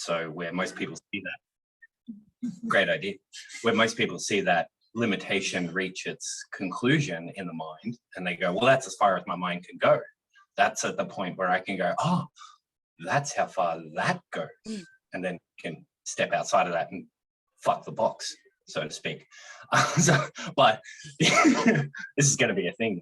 So where most people see that, great idea, where most people see that limitation reach its conclusion in the mind, and they go, well, that's as far as my mind can go. That's at the point where I can go, oh, that's how far that goes, and then can step outside of that and fuck the box, so to speak. But this is going to be a thing.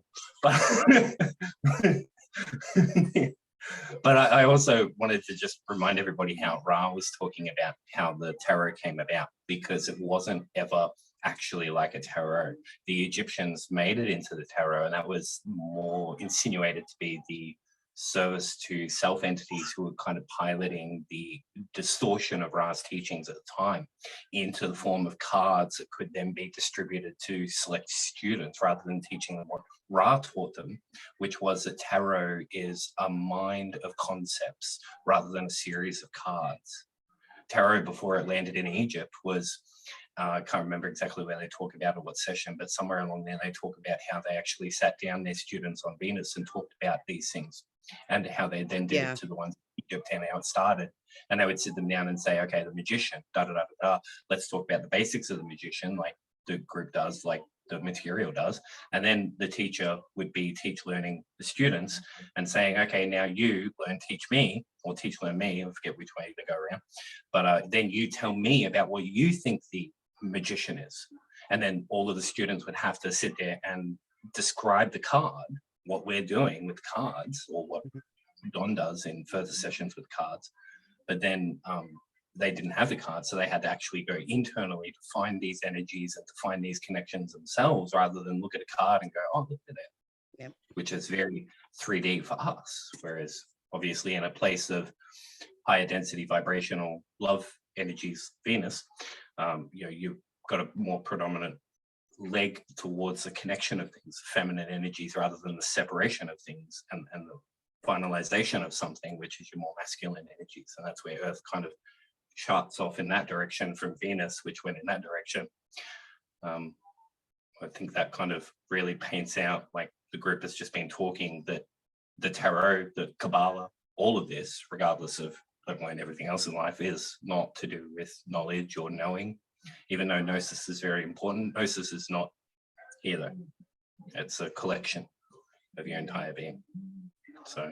But I also wanted to just remind everybody how Ra was talking about how the tarot came about, because it wasn't ever actually like a tarot. The Egyptians made it into the tarot, and that was more insinuated to be the service to self entities who were kind of piloting the distortion of Ra's teachings at the time into the form of cards that could then be distributed to select students rather than teaching them what Ra taught them, which was that tarot is a mind of concepts rather than a series of cards. Tarot, before it landed in Egypt, was I can't remember exactly where they talk about it, what session, but somewhere along there they talk about how they actually sat down their students on Venus and talked about these things, and how they then did it to the ones in Egypt and how it started. And they would sit them down and say, okay, the magician, let's talk about the basics of the magician, like the group does, like the material does. And then the teacher would be learning the students and saying, okay, now you learn, teach me, or teach, learn me, I forget which way they go around. But then you tell me about what you think the magician is. And then all of the students would have to sit there and describe the card, what we're doing with cards, or what Don does in further sessions with cards. But then they didn't have the cards, so they had to actually go internally to find these energies and to find these connections themselves, rather than look at a card and go, oh, look at it, which is very 3D for us. Whereas obviously in a place of higher density vibrational love energies, Venus, you've got a more predominant leg towards the connection of things, feminine energies, rather than the separation of things and the finalization of something, which is your more masculine energies. And that's where Earth kind of shuts off in that direction from Venus, which went in that direction. I think that kind of really paints out, like the group that's just been talking, that the tarot, the Kabbalah, all of this, regardless of everything else in life, is not to do with knowledge or knowing. Even though gnosis is very important, gnosis is not either. It's a collection of your entire being. So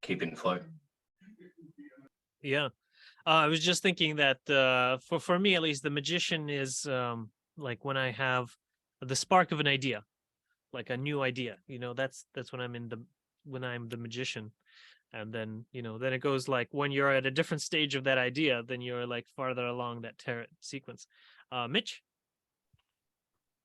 keep in flow. Yeah. I was just thinking that for me, at least, the magician is like when I have the spark of an idea, like a new idea, that's when I'm the magician. And then, then it goes like when you're at a different stage of that idea, then you're like farther along that tarot sequence. Mitch?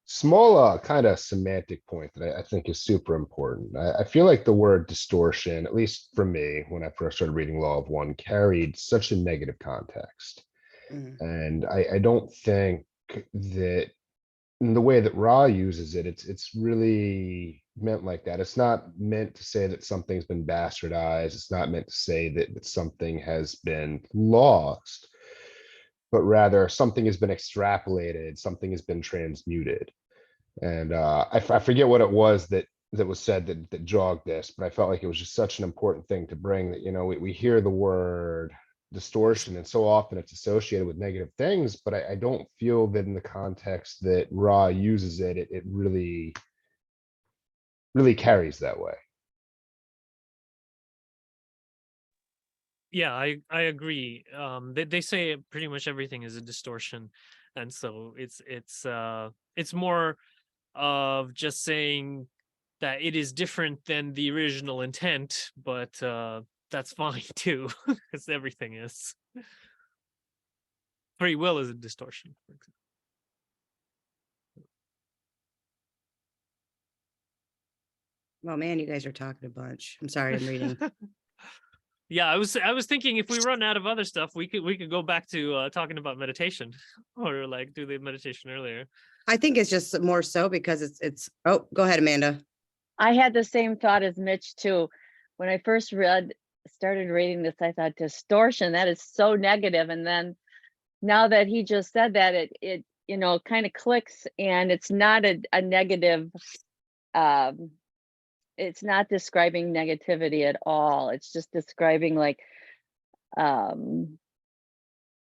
Small kind of semantic point that I think is super important. I feel like the word distortion, at least for me, when I first started reading Law of One, carried such a negative context. And I don't think that in the way that Ra uses it, it's really meant like that. It's not meant to say that something's been bastardized. It's not meant to say that something has been lost, but rather something has been extrapolated, something has been transmuted. And I forget what it was that was said that jogged this, but I felt like it was just such an important thing to bring, that, we hear the word distortion and so often it's associated with negative things, but I don't feel that in the context that Ra uses it, it really carries that way. Yeah, I agree. They say pretty much everything is a distortion, and so it's more of just saying that it is different than the original intent, but that's fine too, because everything is. Free will is a distortion, for example. Well, man, you guys are talking a bunch. I'm sorry, I'm reading. Yeah, I was thinking if we run out of other stuff, we could go back to talking about meditation, or like do the meditation earlier. I think it's just more so because it's. Oh, go ahead, Amanda. I had the same thought as Mitch too. When I first started reading this, I thought distortion, that is so negative. And then now that he just said that, it kind of clicks, and it's not a negative. It's not describing negativity at all. It's just describing like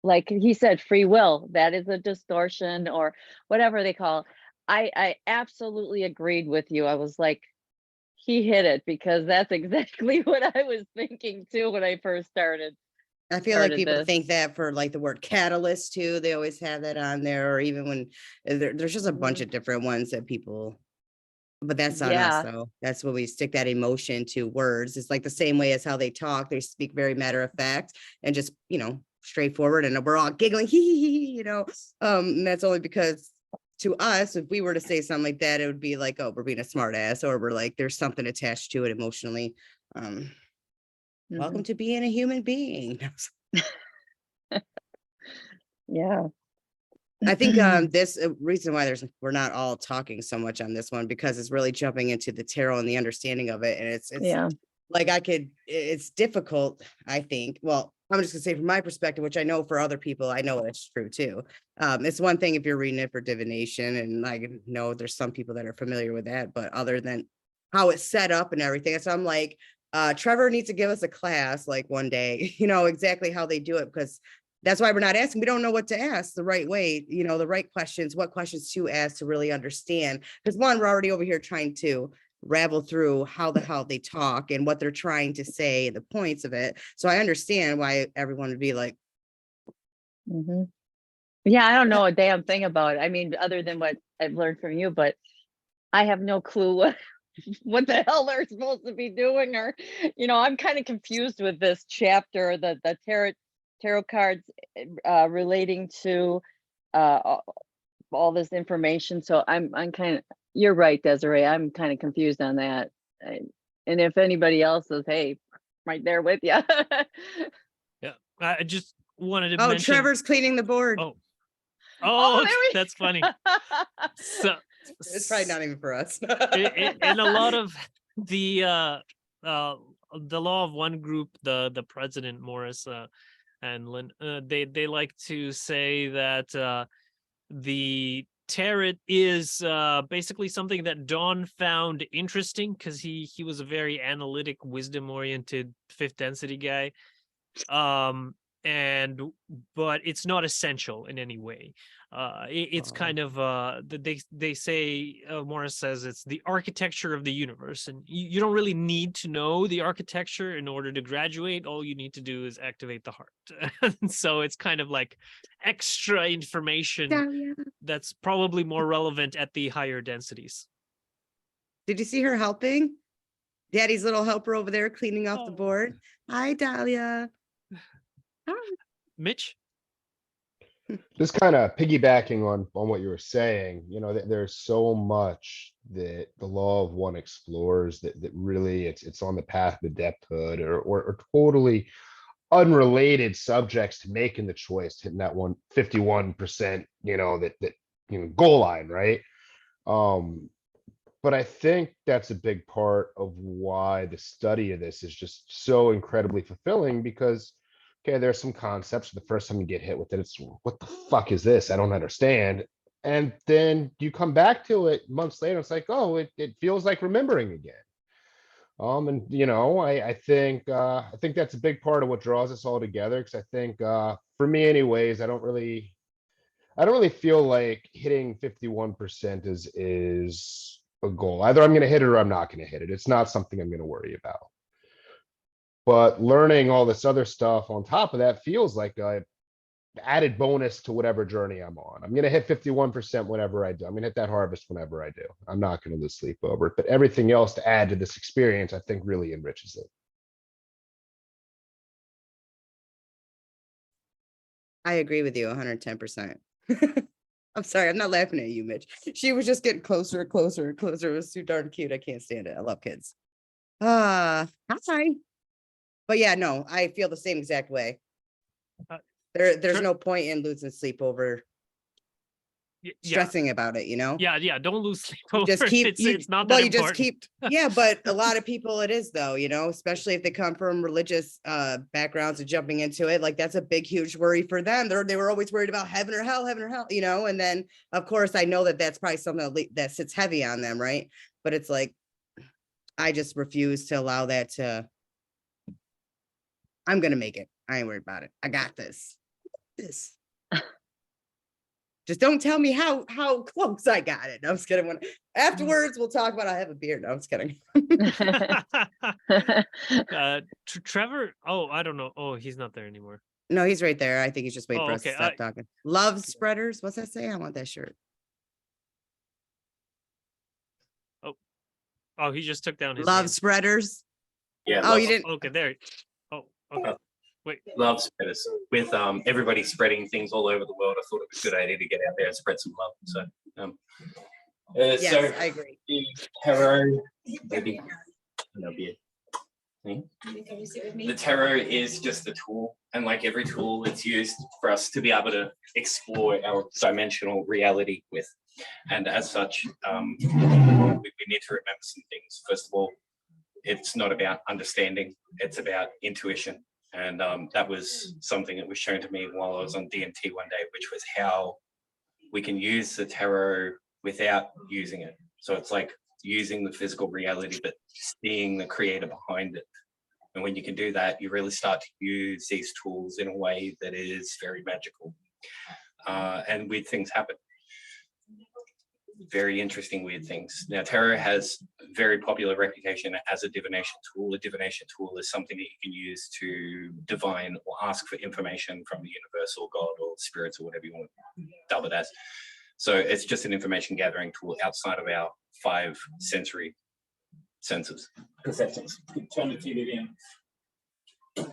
like he said, free will, that is a distortion or whatever they call. I absolutely agreed with you. I was like, he hit it, because that's exactly what I was thinking too when I first started. I feel like started people this. think that for like the word catalyst too, they always have that on there, or even when there's just a bunch of different ones that people, but that's on us Yeah. though. That's what we stick that emotion to words. It's like the same way as how they talk. They speak very matter of fact and just, straightforward, and we're all giggling, and that's only because to us, if we were to say something like that, it would be like, oh, we're being a smart ass, or we're like, there's something attached to it emotionally. Welcome to being a human being. Yeah. I think this reason why we're not all talking so much on this one, because it's really jumping into the tarot and the understanding of it. And it's Yeah. like it's difficult, I think. Well, I'm just gonna say from my perspective, which I know for other people, I know it's true too. It's one thing if you're reading it for divination, and I know there's some people that are familiar with that, but other than how it's set up and everything. So I'm like, Trevor needs to give us a class like one day, exactly how they do it, because that's why we're not asking. We don't know what to ask the right way, the right questions, what questions to ask to really understand. Because one, we're already over here trying to ravel through how the hell they talk and what they're trying to say, the points of it. So I understand why everyone would be like, Yeah, I don't know a damn thing about it. I mean, other than what I've learned from you, but I have no clue what the hell they're supposed to be doing, or I'm kind of confused with this chapter, the tarot cards relating to all this information. So I'm kind of, you're right, Desiree, I'm kind of confused on that. And if anybody else is, hey, right there with you. Yeah, I just wanted to oh, mention. Trevor's cleaning the board. Oh, there we- that's funny. So It's probably not even for us. in a lot of the law of one group, the president Morris and Lynn, they like to say that the tarot is basically something that Don found interesting, because he was a very analytic, wisdom oriented fifth density guy, but it's not essential in any way. It's kind of they say, Morris says, it's the architecture of the universe, and you don't really need to know the architecture in order to graduate. All you need to do is activate the heart. So it's kind of like extra information that's probably more relevant at the higher densities. Did you see her helping? Daddy's little helper over there cleaning off the board. Hi, Dahlia. Mitch? Just kind of piggybacking on what you were saying, there's so much that the law of one explores that really it's on the path of adepthood, or totally unrelated subjects to making the choice, hitting that 51%, that goal line, right? But I think that's a big part of why the study of this is just so incredibly fulfilling, because okay, there's some concepts. The first time you get hit with it, it's what the fuck is this? I don't understand. And then you come back to it months later, it's like, oh, it feels like remembering again. And I think that's a big part of what draws us all together. Because I think for me anyways, I don't really feel like hitting 51% is a goal. Either I'm gonna hit it or I'm not gonna hit it. It's not something I'm gonna worry about. But learning all this other stuff on top of that feels like a added bonus to whatever journey I'm on. I'm going to hit 51% whenever I do. I'm going to hit that harvest whenever I do. I'm not going to lose sleep over it, but everything else to add to this experience, I think really enriches it. I agree with you 110%. I'm sorry, I'm not laughing at you, Mitch. She was just getting closer and closer and closer. It was too darn cute. I can't stand it. I love kids. Hi. But yeah, no, I feel the same exact way. There's no point in losing sleep over stressing about it, Yeah, don't lose sleep over just keep it's not that important. just keep but a lot of people it is though, especially if they come from religious backgrounds and jumping into it, like that's a big huge worry for them. They were always worried about heaven or hell, and then of course I know that that's probably something that sits heavy on them, right? But it's like I just refuse to allow that to I'm gonna make it. I ain't worried about it. I got this. Just don't tell me how close I got it. No, I'm just kidding. Afterwards, we'll talk about I have a beard. No, I'm just kidding. Trevor. Oh, I don't know. Oh, he's not there anymore. No, he's right there. I think he's just waiting Oh, for us to okay, stop talking. Love spreaders. What's that say? I want that shirt. Oh, he just took down his Love name. spreaders. Yeah. Oh, you didn't. Okay, there. Oh, okay. Wait. Love spreaders. With everybody spreading things all over the world, I thought it was a good idea to get out there and spread some love. So, Yes, so I agree. the tarot, maybe no beard. The tarot is just a tool, and like every tool, it's used for us to be able to explore our dimensional reality with. And as such, we need to remember some things. First of all, it's not about understanding; it's about intuition. And that was something that was shown to me while I was on DMT one day, which was how we can use the tarot without using it. So it's like using the physical reality, but seeing the creator behind it. And when you can do that, you really start to use these tools in a way that is very magical. And weird things happen. Very interesting weird things. Now, tarot has a very popular reputation as a divination tool. A divination tool is something that you can use to divine or ask for information from the universe or God or spirits or whatever you want to dub it as. So it's just an information gathering tool outside of our 5 sensory senses. Perceptions. Turn the TV down.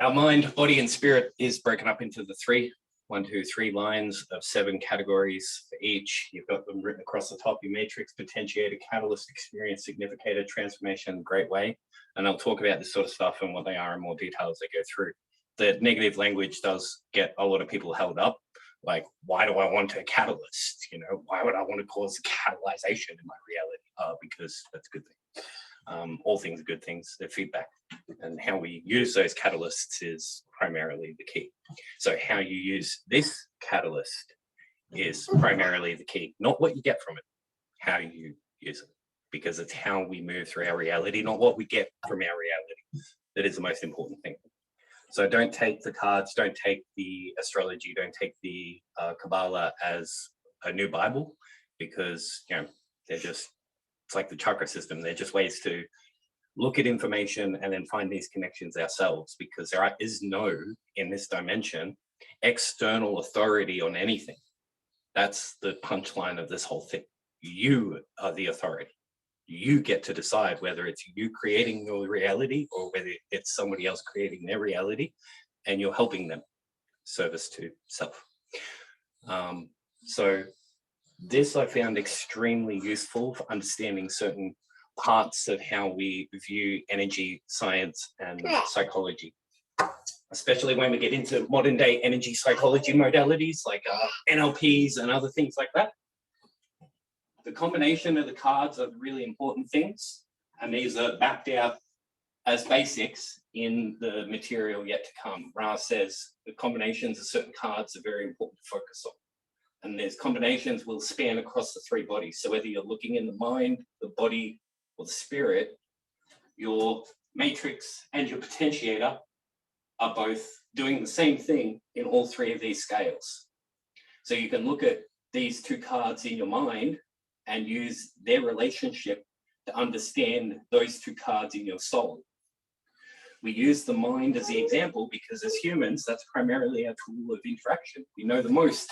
Our mind, body, and spirit is broken up into the 1, 2, 3 lines of 7 categories for each. You've got them written across the top: your matrix, potentiator, catalyst, experience, significator, transformation, great way. And I'll talk about this sort of stuff and what they are in more detail as I go through. The negative language does get a lot of people held up. Like, why do I want a catalyst? You know, why would I want to cause catalyzation in my reality? Because that's a good thing. All things are good things, they're feedback. And how we use those catalysts is primarily the key. So how you use this catalyst is primarily the key, not what you get from it, how you use it, because it's how we move through our reality, not what we get from our reality. That is the most important thing. So don't take the cards, don't take the astrology, don't take the Kabbalah as a new Bible, because, you know, they're just, it's like the chakra system. They're just ways to look at information and then find these connections ourselves, because there is no, in this dimension, external authority on anything. That's the punchline of this whole thing. You are the authority. You get to decide whether it's you creating your reality or whether it's somebody else creating their reality, and you're helping them. Service to self. So this I found extremely useful for understanding certain parts of how we view energy, science, and psychology, especially when we get into modern day energy psychology modalities like NLPs and other things like that. The combination of the cards are really important things, and these are mapped out as basics in the material yet to come. Ra says the combinations of certain cards are very important to focus on. And there's combinations will span across the 3 bodies. So whether you're looking in the mind, the body, or the spirit, your matrix and your potentiator are both doing the same thing in all 3 of these scales. So you can look at these 2 cards in your mind and use their relationship to understand those 2 cards in your soul. We use the mind as the example because as humans, that's primarily our tool of interaction. We know the most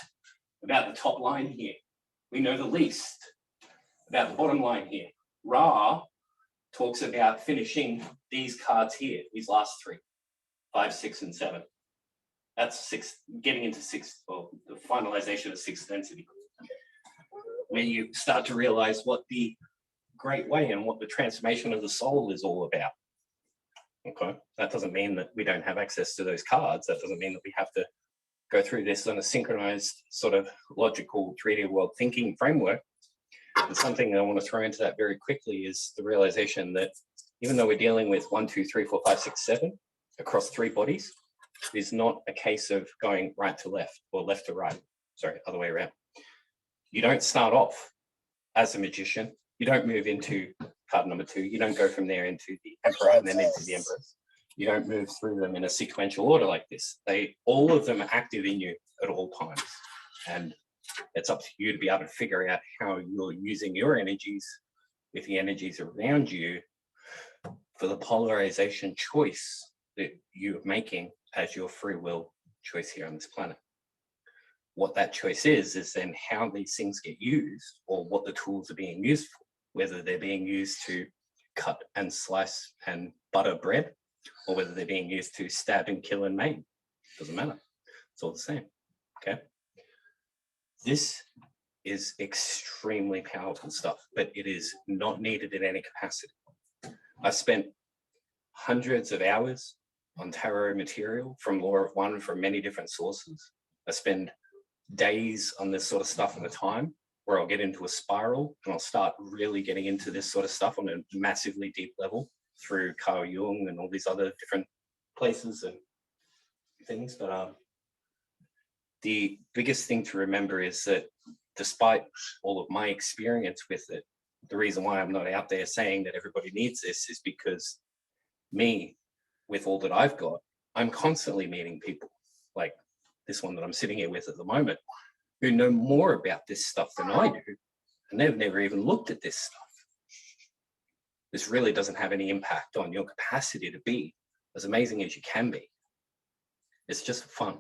about the top line here. We know the least about the bottom line here. Ra talks about finishing these cards here, these last 3, 5, 6, and 7. That's 6, getting into 6, well, the finalization of 6th density. When you start to realize what the great way and what the transformation of the soul is all about. Okay, that doesn't mean that we don't have access to those cards. That doesn't mean that we have to go through this on a synchronized sort of logical 3D world thinking framework. And something I want to throw into that very quickly is the realization that even though we're dealing with 1, 2, 3, 4, 5, 6, 7 across 3 bodies, it is not a case of going right to left or left to right. Sorry, other way around. You don't start off as a magician. You don't move into card number 2. You don't go from there into the Emperor and then into the Empress. You don't move through them in a sequential order like this. All of them are active in you at all times. And it's up to you to be able to figure out how you're using your energies with the energies around you for the polarization choice that you're making as your free will choice here on this planet. What that choice is then how these things get used, or what the tools are being used for, whether they're being used to cut and slice and butter bread, or whether they're being used to stab and kill and maim. Doesn't matter. It's all the same. Okay. This is extremely powerful stuff, but it is not needed in any capacity. I've spent hundreds of hours on tarot material from Law of One from many different sources. I spend days on this sort of stuff at a time, where I'll get into a spiral and I'll start really getting into this sort of stuff on a massively deep level through Carl Jung and all these other different places and things. But the biggest thing to remember is that despite all of my experience with it, the reason why I'm not out there saying that everybody needs this is because me, with all that I've got, I'm constantly meeting people like this one that I'm sitting here with at the moment, who know more about this stuff than I do, and they've never even looked at this stuff. This really doesn't have any impact on your capacity to be as amazing as you can be. It's just fun,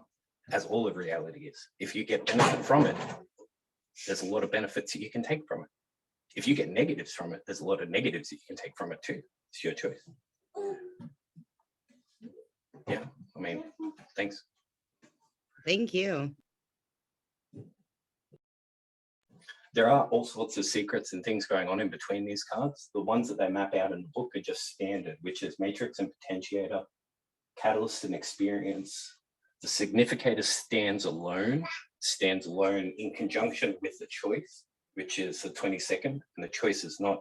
as all of reality is. If you get benefit from it, there's a lot of benefits that you can take from it. If you get negatives from it, there's a lot of negatives that you can take from it too. It's your choice. Yeah, I mean, thanks. Thank you. There are all sorts of secrets and things going on in between these cards. The ones that they map out in the book are just standard, which is matrix and potentiator, catalyst and experience. The significator stands alone in conjunction with the choice, which is the 22nd, and the choice is not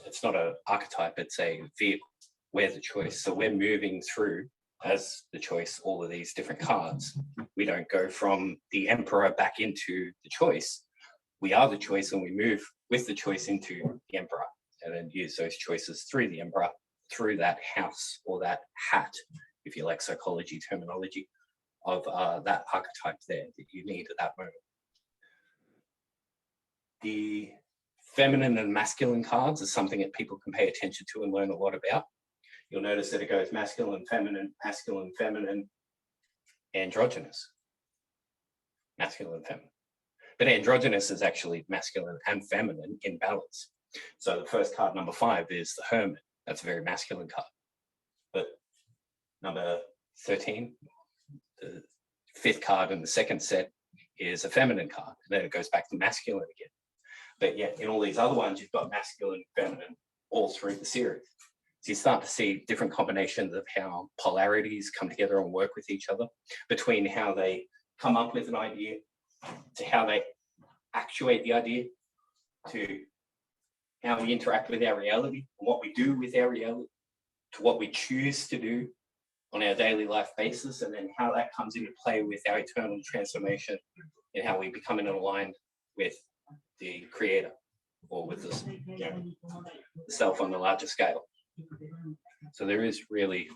it's not an archetype, it's a vehicle. We're the choice. So we're moving through as the choice, all of these different cards. We don't go from the emperor back into the choice. We are the choice, and we move with the choice into the emperor, and then use those choices through the emperor, through that house or that hat, if you like psychology terminology, of that archetype there that you need at that moment. The feminine and masculine cards is something that people can pay attention to and learn a lot about. You'll notice that it goes masculine, feminine, androgynous. Masculine, feminine. But androgynous is actually masculine and feminine in balance. So the first card, number 5, is the Hermit. That's a very masculine card. But number 13, the 5th card in the second set, is a feminine card. And then it goes back to masculine again. But yet in all these other ones, you've got masculine, feminine, all through the series. So you start to see different combinations of how polarities come together and work with each other, between how they come up with an idea, to how they actuate the idea, to how we interact with our reality, and what we do with our reality, to what we choose to do on our daily life basis, and then how that comes into play with our eternal transformation and how we become in aligned with the creator, or with this, the self on the larger scale. So there is really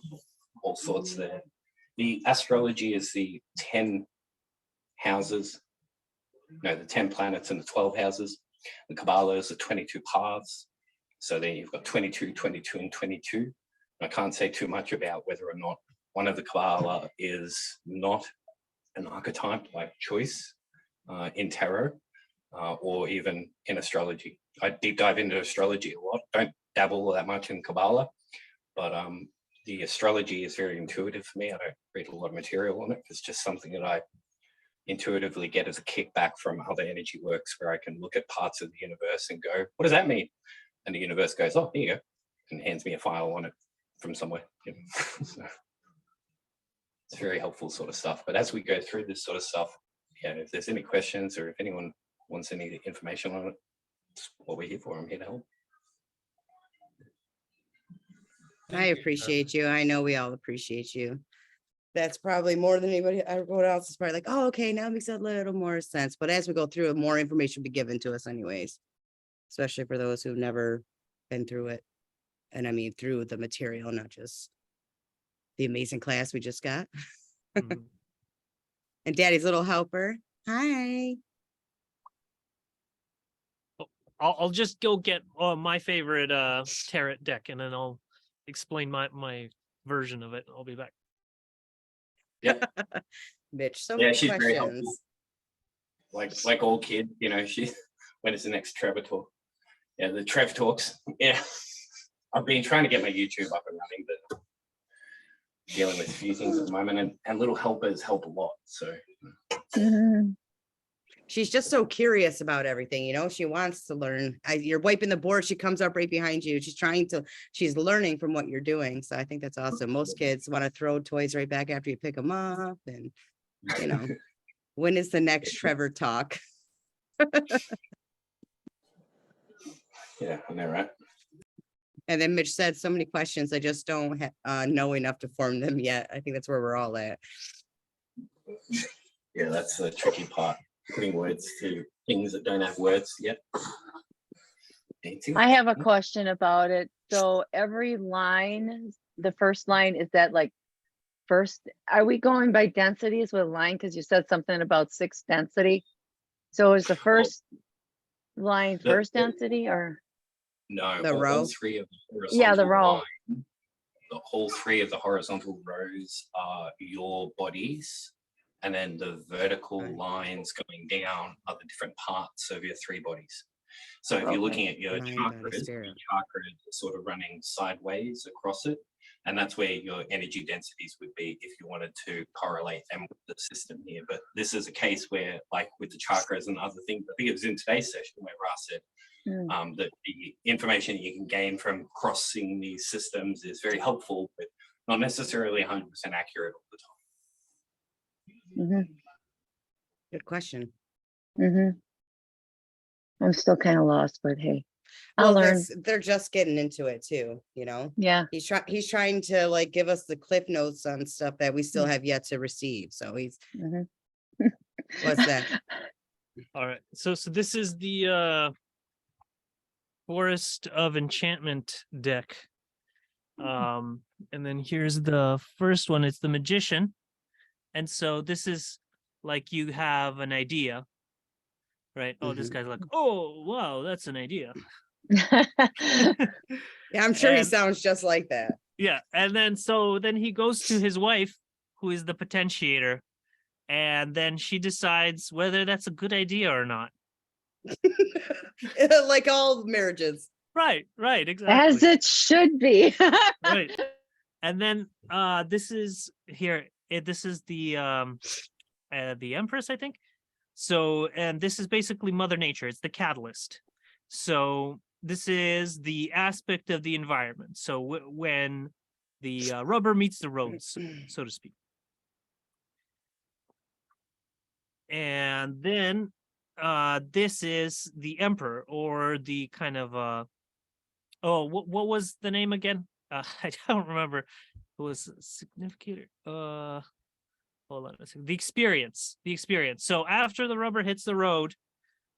all sorts there. The astrology is the 10 houses, no, the 10 planets and the 12 houses. The Kabbalah is the 22 paths. So then you've got 22, 22, and 22. I can't say too much about whether or not one of the Kabbalah is not an archetype like choice in tarot or even in astrology. I deep dive into astrology a lot. Don't dabble that much in Kabbalah, but the astrology is very intuitive for me. I don't read a lot of material on it. It's just something that I intuitively get as a kickback from how the energy works, where I can look at parts of the universe and go, what does that mean? And the universe goes, oh, here you go, and hands me a file on it from somewhere. So it's very helpful sort of stuff. But as we go through this sort of stuff, yeah, if there's any questions or if anyone wants any information on it, it's what we're here for. I'm here to help. I appreciate you. I know we all appreciate you. That's probably more than anybody, everyone else is probably like, oh, okay, now it makes a little more sense. But as we go through it, more information will be given to us anyways, especially for those who've never been through it. And I mean, through the material, not just the amazing class we just got. Mhm. And Daddy's little helper. Hi. I'll just go get my favorite tarot deck, and then I'll explain my version of it. I'll be back. Mitch, so Yeah, many she's very helpful. questions. Like all kids, you know, when is the next Trevor talk? Yeah, the Trev talks. Yeah. I've been trying to get my YouTube up and running, but dealing with a few things at the moment, and little helpers help a lot. So Mhm. She's just so curious about everything, you know, she wants to learn. You're wiping the board, she comes up right behind you. She's learning from what you're doing. So I think that's awesome. Most kids want to throw toys right back after you pick them up, and, you know, when is the next Trevor talk? yeah, I know, right? And then Mitch said so many questions, I just don't know enough to form them yet. I think that's where we're all at. Yeah, that's the tricky part. Putting words to things that don't have words yet. I have a question about it. So every line, the first line, is that like first, are we going by densities with line? Because you said something about 6 density. So is the first line The- first density or? No, The all row? three of the Yeah, the horizontal row. line- all three of the horizontal rows are your bodies, and then the vertical Right. lines going down are the different parts of your 3 bodies. So if you're Okay. looking at your Mind, body, chakras, spirit. your chakras are sort of running sideways across it, and that's where your energy densities would be if you wanted to correlate them with the system here. But this is a case where, like with the chakras and other things, I think it was in today's session where Ross said that the information you can gain from crossing these systems is very helpful, but not necessarily 100% accurate all the time. Mhm, Good question. mhm. I'm still kind of lost, but hey, I'll Well, learn. they're just getting into it too, you know? Yeah. He's trying to like give us the cliff notes on stuff that we still have yet to receive. So Mhm. what's that? All right. So this is the Forest of Enchantment deck. And then here's the first one. It's the Magician. And so this is like you have an idea, right? Oh, this Mhm. guy's like, oh, wow, that's an idea. Yeah, I'm sure he And- sounds just like that. Yeah. And then he goes to his wife, who is the potentiator, and then she decides whether that's a good idea or not. Like all marriages. Right, exactly. As it should be. Right. And then this is here. This is the Empress, I think. So, and this is basically Mother Nature. It's the catalyst. So this is the aspect of the environment. So when the rubber meets the road, so to speak. And then this is the Emperor, or the kind of what was the name again? I don't remember. It was significator. Hold on a second. The experience. So after the rubber hits the road,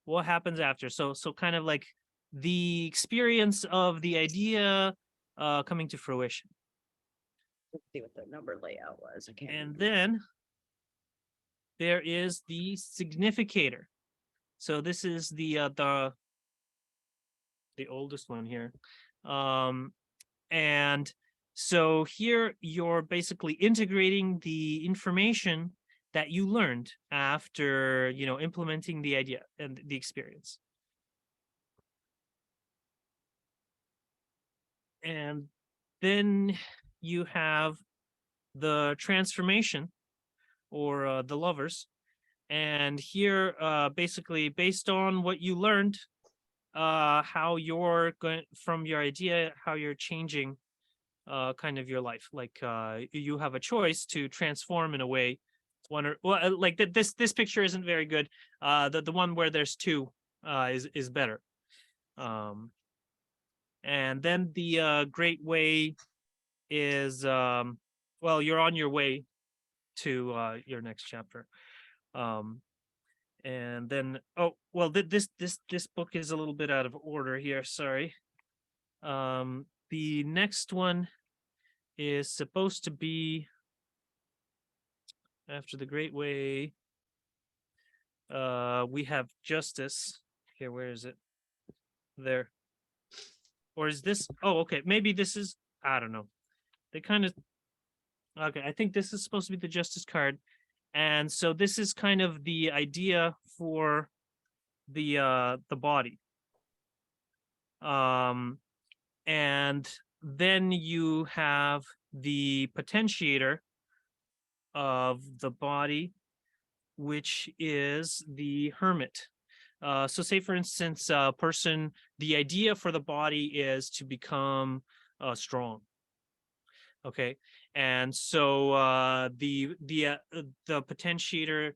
what happens after? So kind of like the experience of the idea coming to fruition. Let's see what the number layout was. I can't. And remember. then there is the significator. So this is the oldest one here. And so here you're basically integrating the information that you learned after, implementing the idea and the experience. And then you have the transformation, or the lovers. And here, basically based on what you learned, how you're going from your idea, how you're changing kind of your life. Like you have a choice to transform in a way. Like this picture isn't very good. The one where there's 2 is better. And then the great way is well, you're on your way to your next chapter. And then this book is a little bit out of order here, sorry. the next one is supposed to be after the Great Way. We have justice. Here, where is it? There. Or is this? Oh, okay. Maybe this is. I don't know. They kind of. Okay, I think this is supposed to be the justice card, and so this is kind of the idea for the body. And then you have the potentiator of the body, which is the hermit. So say for instance, a person, the idea for the body is to become strong. Okay, and so the potentiator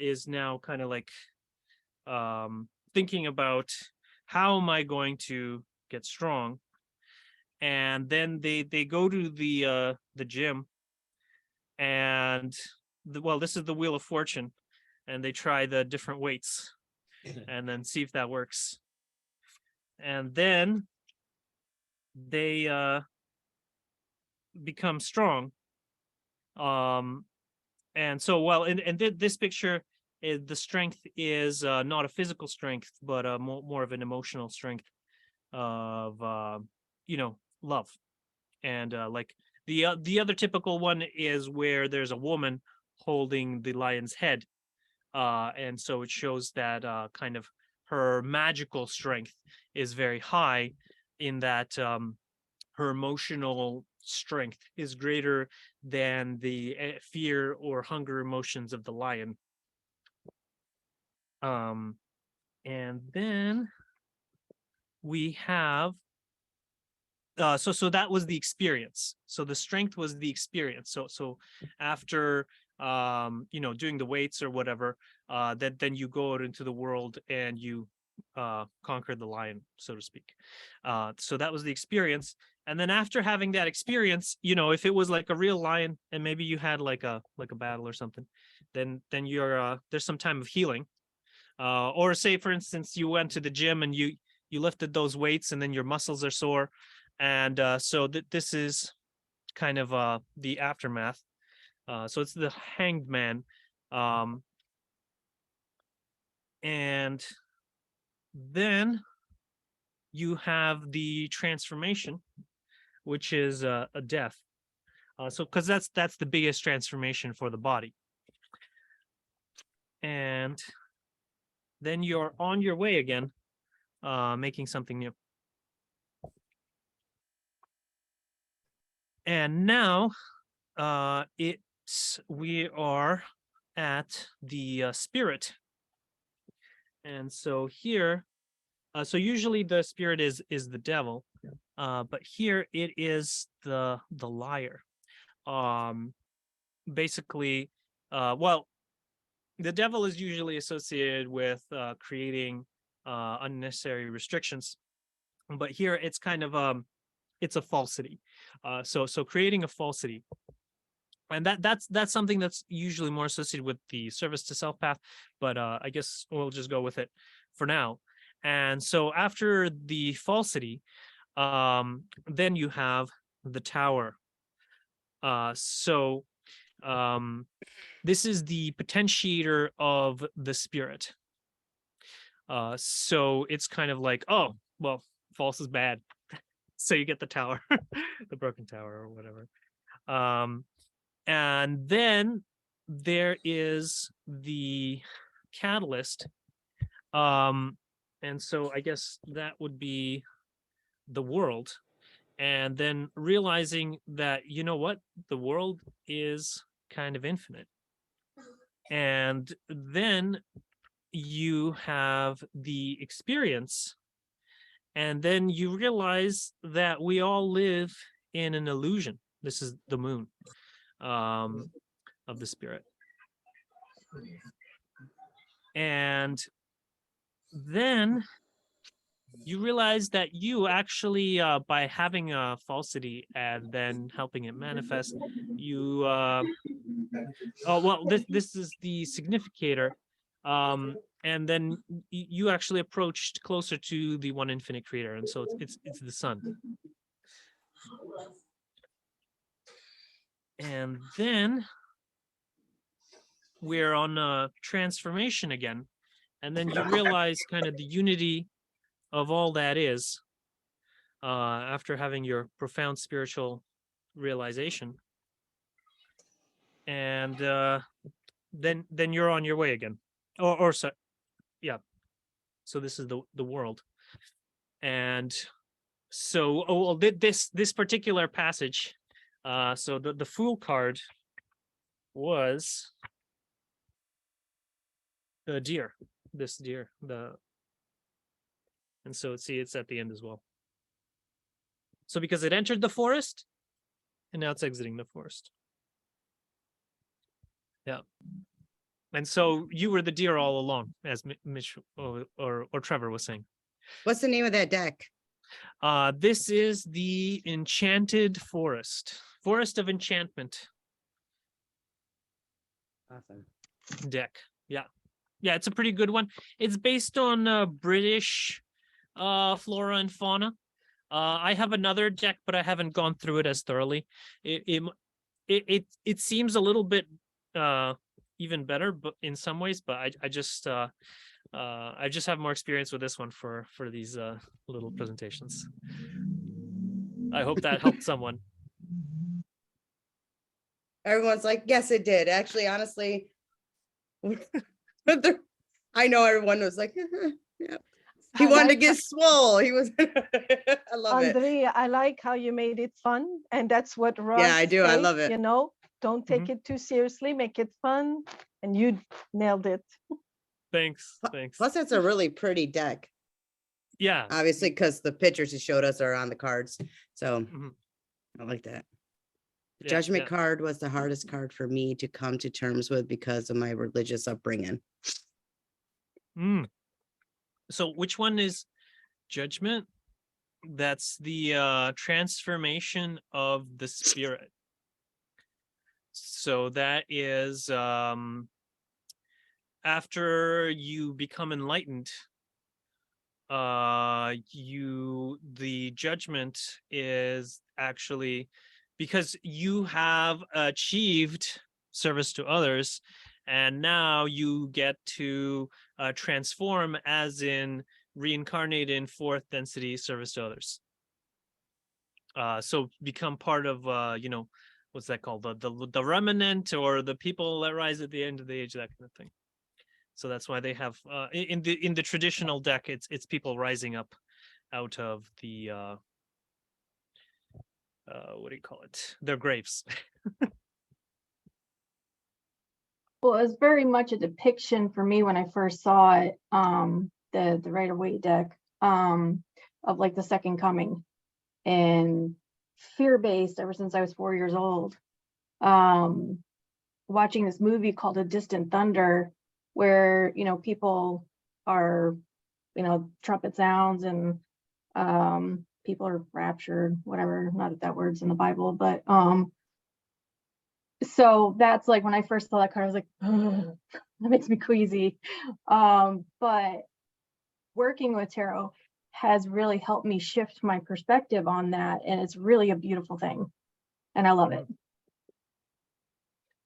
is now kind of like thinking about how am I going to get strong, and then they go to the gym, and well, this is the Wheel of Fortune, and they try the different weights, and then see if that works, and then they become strong. And so, well, and this picture, the strength is not a physical strength, but more of an emotional strength of love. And like the other typical one is where there's a woman holding the lion's head, and so it shows that kind of her magical strength is very high, in that her emotional strength is greater than the fear or hunger emotions of the lion. And then we have so that was the experience. So the strength was the experience. So after doing the weights or whatever, then you go out into the world and you conquer the lion, so to speak. So that was the experience. And then after having that experience, if it was like a real lion and maybe you had like a battle or something, then you're there's some time of healing. Or say for instance you went to the gym and you lifted those weights and then your muscles are sore, and so this is kind of the aftermath. So it's the Hanged Man, and then you have the transformation, which is a death. So because that's the biggest transformation for the body. And then you're on your way again, making something new. And now we are at the spirit. And so here, so usually the spirit is the devil, but here it is the liar. Basically, well, the devil is usually associated with creating unnecessary restrictions, but here it's kind of it's a falsity. So creating a falsity, and that's something that's usually more associated with the service to self path, but I guess we'll just go with it for now. And so after the falsity, then you have the tower. This is the potentiator of the spirit. So it's kind of like, oh, well, false is bad. So you get the tower, the broken tower or whatever. And then there is the catalyst. And so I guess that would be the world. And then realizing that, you know what, the world is kind of infinite. And then you have the experience, and then you realize that we all live in an illusion. This is the moon of the spirit. And then you realize that you actually, by having a falsity and then helping it manifest, you, this is the significator. And then you actually approached closer to the one infinite creator, and so it's the sun. And then we're on transformation again. And then you realize kind of the unity of all that is after having your profound spiritual realization. And then you're on your way again. Or so, yeah. So this is the world. And so this particular passage, so the Fool card was the deer, this deer, and so see it's at the end as well. So because it entered the forest and now it's exiting the forest. Yeah. And so you were the deer all along, as Mitch or Trevor was saying. What's the name of that deck? This is the Enchanted Forest, Forest of Enchantment Awesome. deck. Yeah, yeah, it's a pretty good one. It's based on British flora and fauna. I have another deck, but I haven't gone through it as thoroughly. It seems a little bit even better, but in some ways. But I just have more experience with this one for these little presentations. I hope that helped someone. Everyone's like, yes, it did. Actually, honestly, I know everyone was like, yeah. He I wanted to like get swole. He was, I love it. Andrea, I like how you made it fun, and that's what Ross Yeah, I do. I said, love it. You know, don't take it too seriously, make it fun, and you nailed it. Thanks. Thanks. Plus, that's a really pretty deck. Yeah. Obviously, because the pictures he showed us are on the cards. So Mhm. I like that. The Yeah, Judgment yeah. card was the hardest card for me to come to terms with because of my religious upbringing. So which one is Judgment? That's the transformation of the spirit. So that is after you become enlightened, the judgment is actually because you have achieved service to others, and now you get to transform, as in reincarnate in fourth density service to others. So become part of what's that called, the remnant, or the people that rise at the end of the age, that kind of thing. So that's why they have in the traditional deck, it's people rising up out of the what do you call it, their graves. Well, it was very much a depiction for me when I first saw it, the Rider-Waite deck, of like the second coming, and fear-based ever since I was 4 years old. Watching this movie called A Distant Thunder, where, you know, people are, you know, trumpet sounds and people are raptured, whatever, not that that word's in the Bible, but so that's like when I first saw that card, I was like, "Ugh, that makes me queasy." But working with tarot has really helped me shift my perspective on that, and it's really a beautiful thing, and I love it.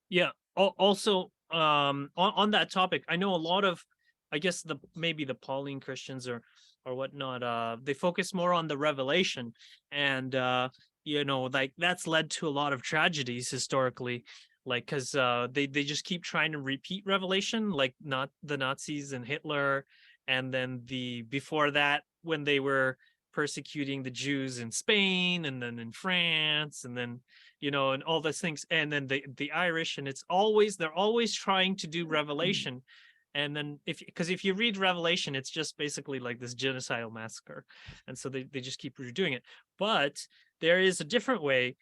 Yeah. Also, on that topic, I know a lot of, I guess maybe the Pauline Christians or whatnot, they focus more on the revelation, and you know, like that's led to a lot of tragedies historically, like because they just keep trying to repeat revelation, like not the Nazis and Hitler, and then before that when they were persecuting the Jews in Spain, and then in France, and then, you know, and all those things, and then the Irish, and they're always trying to do revelation. And then because if you read Revelation, it's just basically like this genocidal massacre, and so they just keep redoing it. But there is a different way,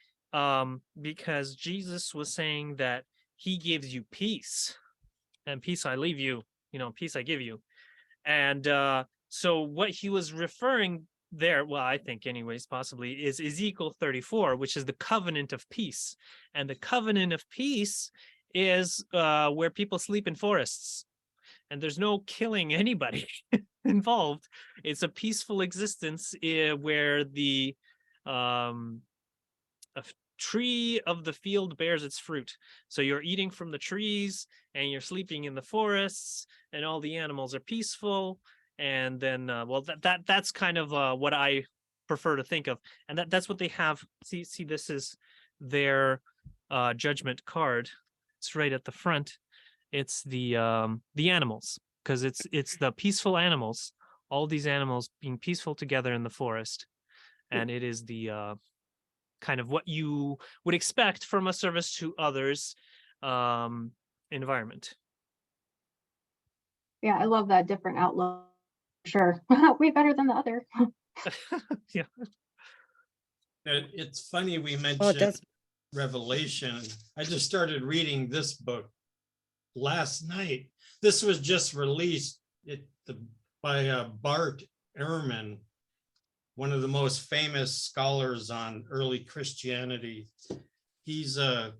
because Jesus was saying that he gives you peace, and peace I leave you, you know, peace I give you. And so what he was referring there, well, I think anyways, possibly, is Ezekiel 34, which is the covenant of peace. And the covenant of peace is where people sleep in forests, and there's no killing anybody involved. It's a peaceful existence where the tree of the field bears its fruit. So you're eating from the trees and you're sleeping in the forests and all the animals are peaceful. And then, well, that's kind of what I prefer to think of. And that's what they have. See, this is their judgment card. It's right at the front. It's the animals, because it's the peaceful animals, all these animals being peaceful together in the forest. And it is the kind of what you would expect from a service to others environment. Yeah, I love that different outlook. Sure. Way better than the other. Yeah. It's funny we Oh, it mentioned does. Revelation. I just started reading this book last night. This was just released by Bart Ehrman, one of the most famous scholars on early Christianity. He's an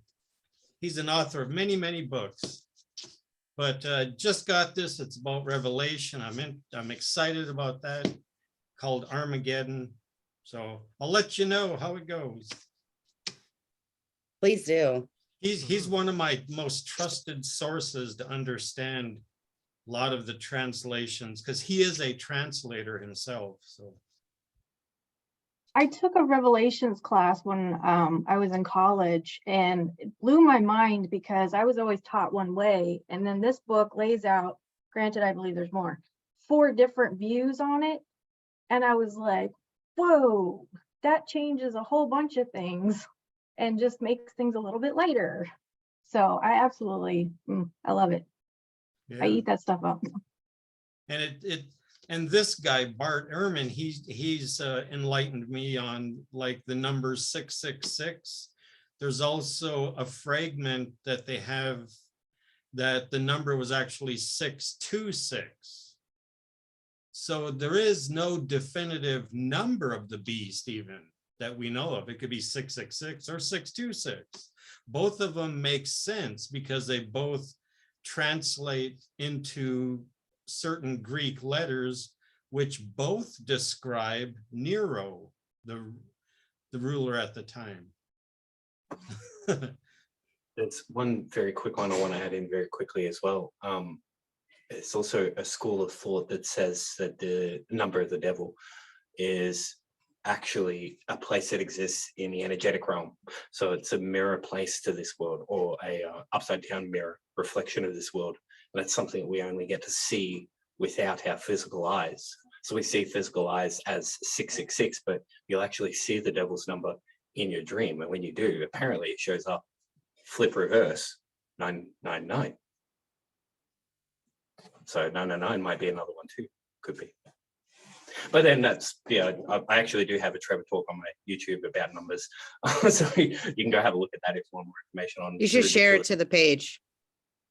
author of many books, but just got this. It's about Revelation. I'm excited about that, called Armageddon. So I'll let you know how it goes. Please do. He's one of my most trusted sources to understand a lot of the translations, because he is a translator himself. So I took a Revelations class when I was in college, and it blew my mind because I was always taught one way. And then this book lays out, granted, I believe there's more, 4 different views on it. And I was like, whoa, that changes a whole bunch of things and just makes things a little bit lighter. So I absolutely, I love it. I yeah. eat that stuff up. And and this guy, Bart Ehrman, he's enlightened me on like the number 666. There's also a fragment that they have that the number was actually 626. So there is no definitive number of the beast even that we know of. It could be 666 or 626. Both of them make sense because they both translate into certain Greek letters, which both describe Nero, the ruler at the time. There's one very quick one I want to add in very quickly as well. It's also a school of thought that says that the number of the devil is actually a place that exists in the energetic realm. So it's a mirror place to this world, or a upside down mirror reflection of this world. And that's something we only get to see without our physical eyes. So we see physical eyes as 666, but you'll actually see the devil's number in your dream. And when you do, apparently it shows up, flip reverse, 999. So 999 might be another one too, could be. But then that's, yeah, I actually do have a Trevor talk on my YouTube about numbers. So you can go have a look at that if you want more information on. You should share it to the page.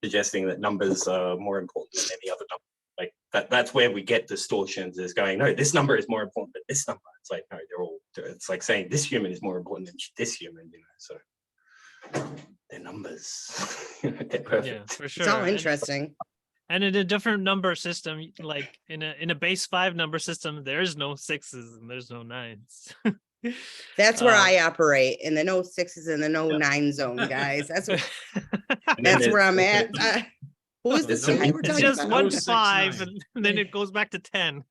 Suggesting that numbers are more important than any other number. Like that's where we get distortions, is going, no, this number is more important than this number. It's like, no, they're all, it's like saying this human is more important than this human, you know, so they're numbers. They're perfect. Yeah, for sure. It's all interesting. And in a different number system, like in a base 5 number system, there's no 6s and there's no 9s. That's where I operate, in the no 6s and the no 9 zone, guys. That's where I'm at. What was this It's guy we're It's talking just about? 1 to 069. 5, and then it goes back to 10.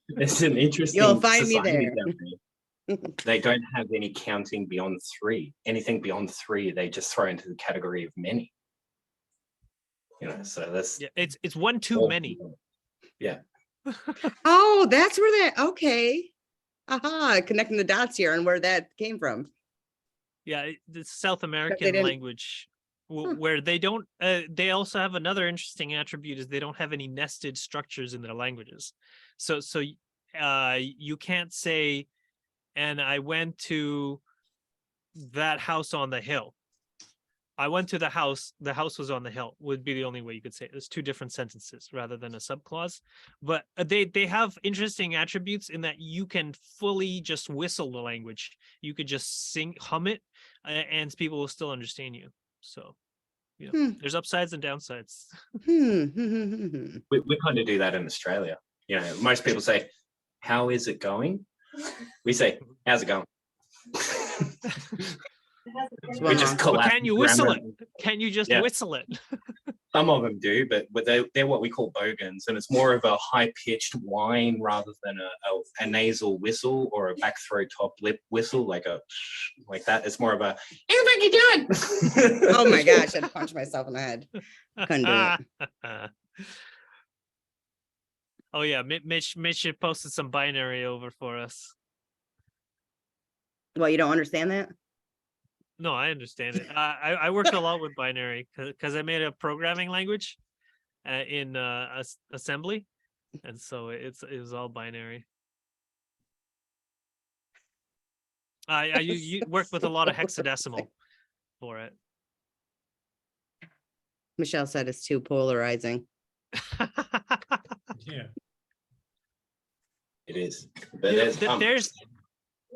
It's an interesting. You'll find me society there. down there. They don't have any counting beyond 3. Anything beyond 3, they just throw into the category of many. You know, so that's Yeah, it's one too all many. people. Yeah. Oh, that's where that, okay. Aha, connecting the dots here and where that came from. Yeah, the South American didn't- language, where they don't. They also have another interesting attribute, is they don't have any nested structures in their languages. So you can't say, and I went to that house on the hill. I went to the house was on the hill, would be the only way you could say it. There's 2 different sentences rather than a subclause. But they have interesting attributes in that you can fully just whistle the language. You could just hum it, and people will still understand you. So, you know, there's upsides and downsides. We kind of do that in Australia. You know, most people say, how is it going? We say, how's it going? We just Well, Well, collapse can you whistle it? grammar. Can you just Yeah. whistle it? Some of them do, but they're what we call bogans, and it's more of a high-pitched whine rather than a nasal whistle or a back throat top lip whistle, like that. It's more of a "What you doing?" Oh my gosh, I'd punch myself in the head. Couldn't do it. Oh yeah, Mitch had posted some binary over for us. Well, you don't understand that? No, I understand it. I worked a lot with binary because I made a programming language in assembly, and so it was all binary. You worked with a lot of hexadecimal for it. Michelle said it's too polarizing. Yeah. It is. But You know, there's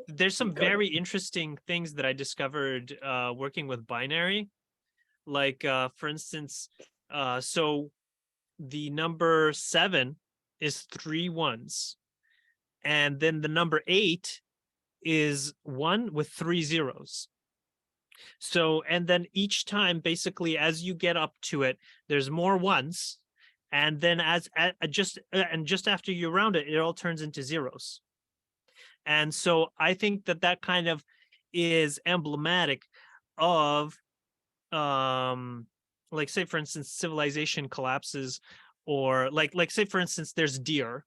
there's some Go ahead. very interesting things that I discovered working with binary. Like for instance, so the number 7 is 3 ones, and then the number 8 is 1 with 3 zeros. So, and then each time, basically, as you get up to it, there's more ones, and then just after you round it, it all turns into zeros. And so I think that kind of is emblematic of, like, say, for instance, civilization collapses, or like say, for instance, there's deer,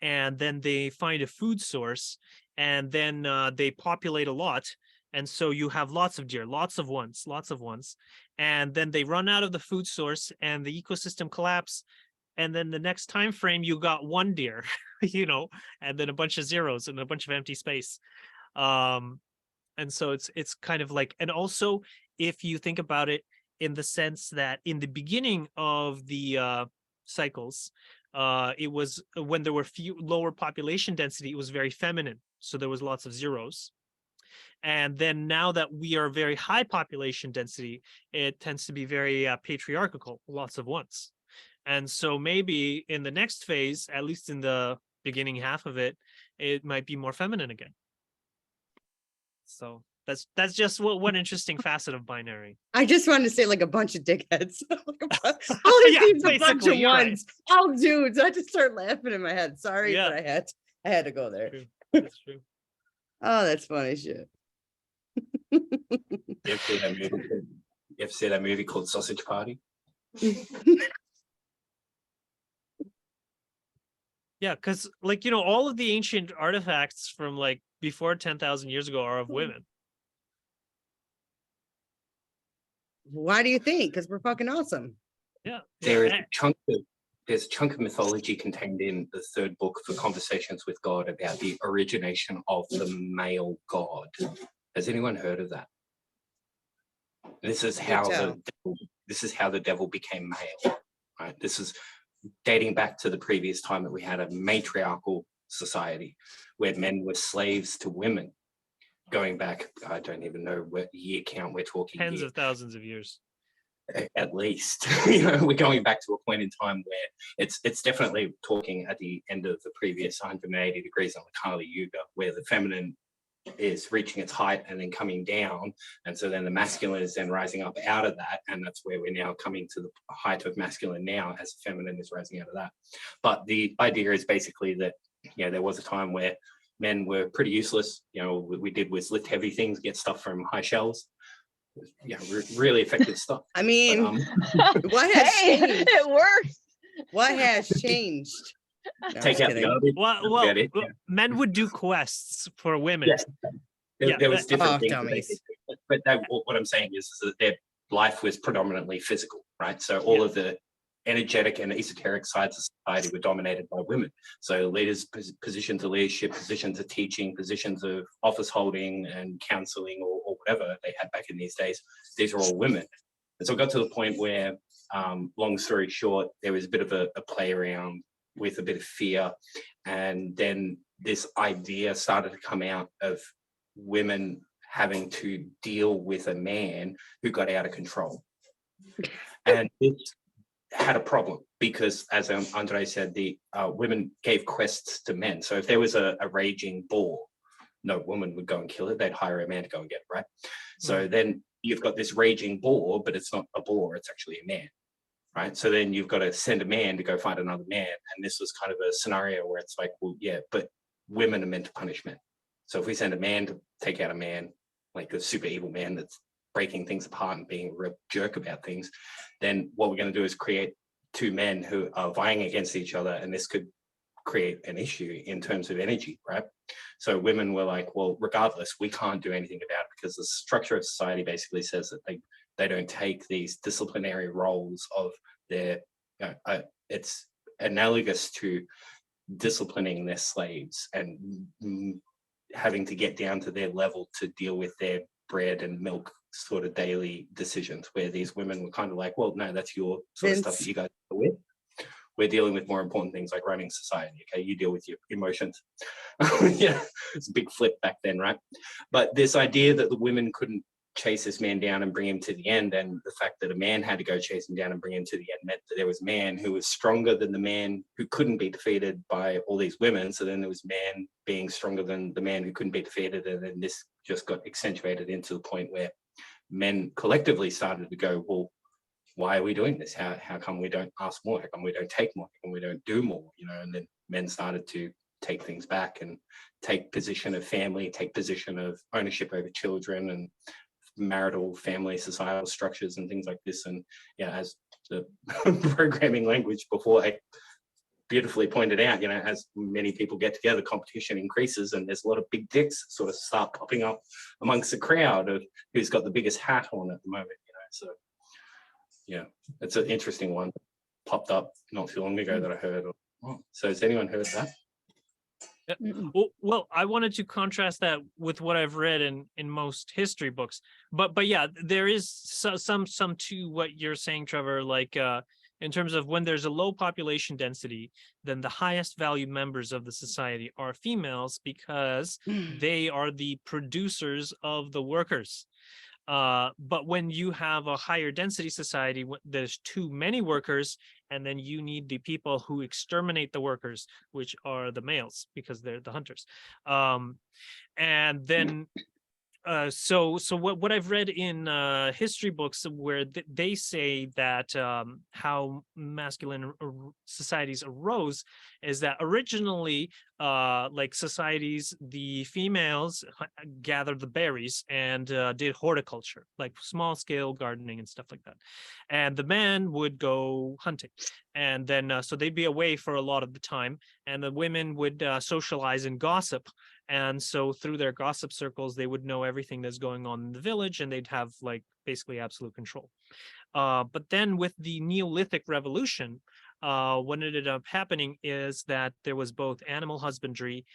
and then they find a food source, and then they populate a lot. And so you have lots of deer, lots of ones, and then they run out of the food source and the ecosystem collapse. And then the next time frame, you got 1 deer, and then a bunch of zeros and a bunch of empty space. And so it's kind of like, and also if you think about it in the sense that in the beginning of the cycles, it was when there were lower population density, it was very feminine. So there was lots of zeros. And then now that we are very high population density, it tends to be very patriarchal, lots of ones. And so maybe in the next phase, at least in the beginning half of it, it might be more feminine again. So that's just one interesting facet of binary. I just wanted to say like a bunch of dickheads. All these Yeah, things, a bunch basically, of you're right. ones. All dudes. I just started laughing in my head. Sorry, Yeah. but I had to go there. True. That's true. Oh, that's funny shit. You ever see that movie called Sausage Party? Yeah, because all of the ancient artifacts from like before 10,000 years ago are of women. Why do you think? Because we're fucking awesome. Yeah. There's Yeah. a chunk of mythology contained in the 3rd book for Conversations with God about the origination of the male god. Has anyone heard of that? This is how the devil became male, right? This is dating back to the previous time that we had a matriarchal society where men were slaves to women. Going back, I don't even know what year count we're talking. Tens here. of thousands of years. At least, we're going back to a point in time where it's definitely talking at the end of the previous 180 degrees on the Kali Yuga, where the feminine is reaching its height and then coming down, and so then the masculine is then rising up out of that, and that's where we're now coming to the height of masculine now as the feminine is rising out of that. But the idea is basically that there was a time where men were pretty useless. We did was lift heavy things, get stuff from high shelves. Really effective stuff. I mean, But, what has changed? It works. What has changed? No, I'm take just out the kidding. garbage. Well, Get it? men would do quests for women. Yes. Yeah, There was that- different Oh, things. dummies. But what I'm saying is that their life was predominantly physical, right? So all of the energetic and esoteric sides of society were dominated by women. So leaders, positions of leadership, positions of teaching, positions of office holding and counseling or whatever they had back in these days, these are all women. And so it got to the point where, long story short, there was a bit of a play around with a bit of fear. And then this idea started to come out of women having to deal with a man who got out of control. And it had a problem because, as Andre said, the women gave quests to men. So if there was a raging boar, no woman would go and kill it. They'd hire a man to go and get it, right? So then you've got this raging boar, but it's not a boar, it's actually a man, right? So then you've got to send a man to go find another man. And this was kind of a scenario where it's like, well, yeah, but women are meant to punish men. So if we send a man to take out a man, like a super evil man that's breaking things apart and being a real jerk about things, then what we're going to do is create two men who are vying against each other, and this could create an issue in terms of energy, right? So women were like, well, regardless, we can't do anything about it because the structure of society basically says that they don't take these disciplinary roles of their, it's analogous to disciplining their slaves and having to get down to their level to deal with their bread and milk sort of daily decisions, where these women were kind of like, well, no, that's your sort of stuff that you guys deal with. We're dealing with more important things like running society. Okay, you deal with your emotions. Yeah, it's a big flip back then, right? But this idea that the women couldn't chase this man down and bring him to the end, and the fact that a man had to go chase him down and bring him to the end, meant that there was a man who was stronger than the man who couldn't be defeated by all these women. So then there was man being stronger than the man who couldn't be defeated, and then this just got accentuated into the point where men collectively started to go, well, why are we doing this? How come we don't ask more? How come we don't take more? How come we don't do more? You know, and then men started to take things back and take position of family, take position of ownership over children and marital, family, societal structures and things like this. And yeah, as the programming language before I beautifully pointed out, you know, as many people get together, competition increases, and there's a lot of big dicks sort of start popping up amongst the crowd of who's got the biggest hat on at the moment, you know. So yeah, it's an interesting one. Popped up not too long ago that I heard. Oh, so has anyone heard that? Well, I wanted to contrast that with what I've read in most history books, but yeah, there is some to what you're saying, Trevor, like in terms of when there's a low population density, then the highest value members of the society are females because they are the producers of the workers. But when you have a higher density society, there's too many workers, and then you need the people who exterminate the workers, which are the males, because they're the hunters. And then so what I've read in history books where they say that how masculine societies arose is that originally like societies, the females gathered the berries and did horticulture, like small scale gardening and stuff like that, and the men would go hunting, and then so they'd be away for a lot of the time, and the women would socialize and gossip. And so through their gossip circles, they would know everything that's going on in the village, and they'd have like basically absolute control. But then with the Neolithic Revolution, what ended up happening is that there was both animal husbandry,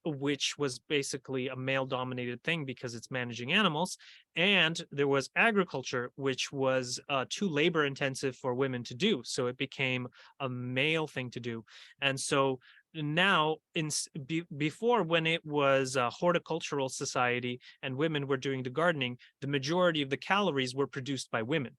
which was basically a male-dominated thing because it's managing animals, and there was agriculture, which was too labor-intensive for women to do. So it became a male thing to do. And so now before, when it was a horticultural society and women were doing the gardening, the majority of the calories were produced by women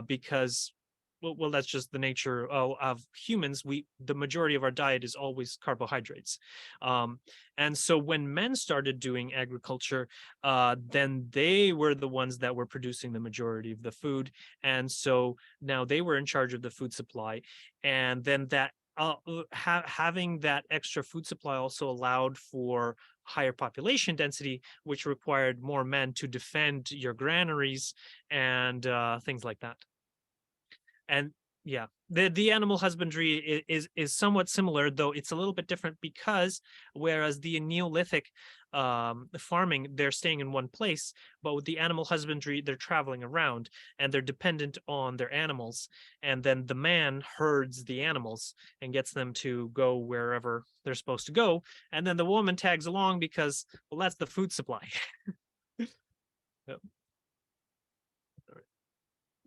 because well, that's just the nature of humans. The majority of our diet is always carbohydrates. And so when men started doing agriculture, then they were the ones that were producing the majority of the food. And so now they were in charge of the food supply. And then that having that extra food supply also allowed for higher population density, which required more men to defend your granaries and things like that. And yeah, the animal husbandry is somewhat similar, though it's a little bit different because whereas the Neolithic farming, they're staying in one place, but with the animal husbandry, they're traveling around and they're dependent on their animals. And then the man herds the animals and gets them to go wherever they're supposed to go. And then the woman tags along because, well, that's the food supply. Yep.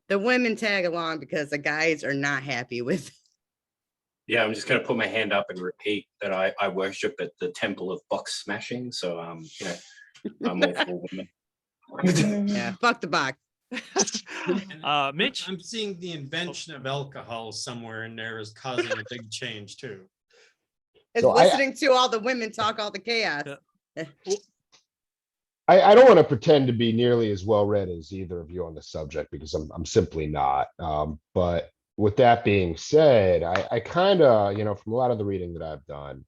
The women tag along because the guys are not happy with. Yeah, I'm just going to put my hand up and repeat that I worship at the temple of box smashing. So, you know, I'm all for women. Yeah, fuck the box. Mitch? I'm seeing the invention of alcohol somewhere in there is causing a big change too. It's So listening to all the women talk all the chaos. Yeah. I don't want to pretend to be nearly as well read as either of you on the subject because I'm simply not. But with that being said, I kind of, from a lot of the reading that I've done,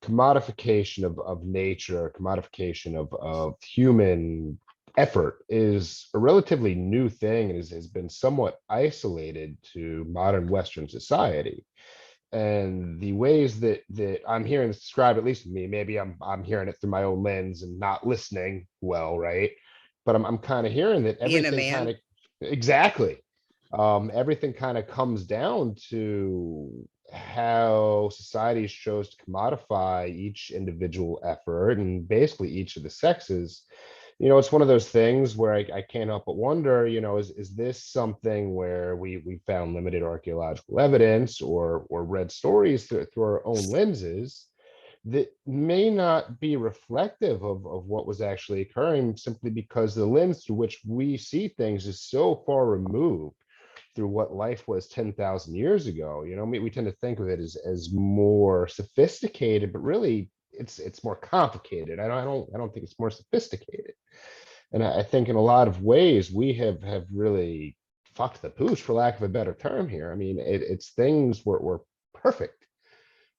commodification of nature, commodification of human effort is a relatively new thing and has been somewhat isolated to modern Western society. And the ways that I'm hearing this described, at least to me, maybe I'm hearing it through my own lens and not listening well, right? But I'm kind of hearing that Being a everything man. kind of exactly. Everything kind of comes down to how societies chose to commodify each individual effort and basically each of the sexes. It's one of those things where I can't help but wonder, is this something where we found limited archaeological evidence or read stories through our own lenses that may not be reflective of what was actually occurring simply because the lens through which we see things is so far removed through what life was 10,000 years ago. We tend to think of it as more sophisticated, but really it's more complicated. I don't think it's more sophisticated. And I think in a lot of ways we have really fucked the pooch, for lack of a better term here. I mean, it's things were perfect.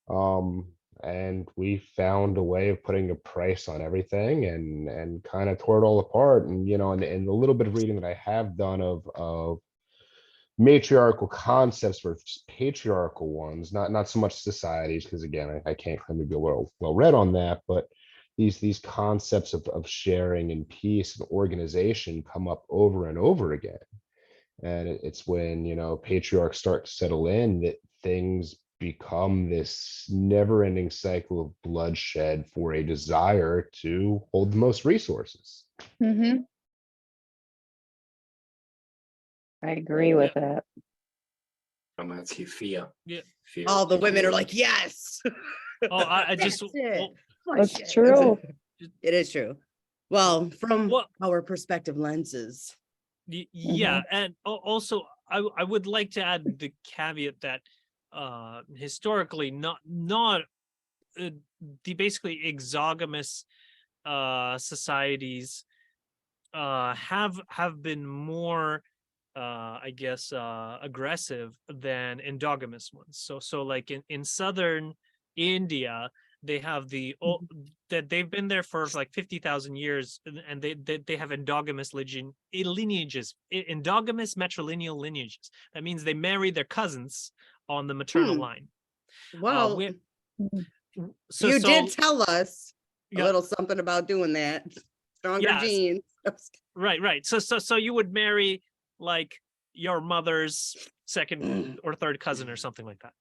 And we found a way of putting a price on everything and kind of tore it all apart. And and the little bit of reading that I have done of matriarchal concepts versus patriarchal ones, not so much societies, because again, I can't claim to be well read on that, but these concepts of sharing and peace and organization come up over and over again. And it's when, patriarchs start to settle in that things become this never-ending cycle of bloodshed for a desire to hold the most resources. Mhm. I agree with that. And that's your fear. Yeah. Fear All of the women are people. like, yes. Oh, I just That's it. well, That's true. It is true. Well, from Well- our perspective lenses. Yeah, and also I would like to add the caveat that historically not the basically exogamous societies have been more I guess aggressive than endogamous ones. So like in southern India, they have that they've been there for like 50,000 years, and they have endogamous lineages, endogamous matrilineal lineages. That means they marry their cousins on the maternal line. Well, So you did tell us a Yeah. little something about doing that. Stronger Yes. genes. Right. So you would marry like your mother's second or third cousin or something like that.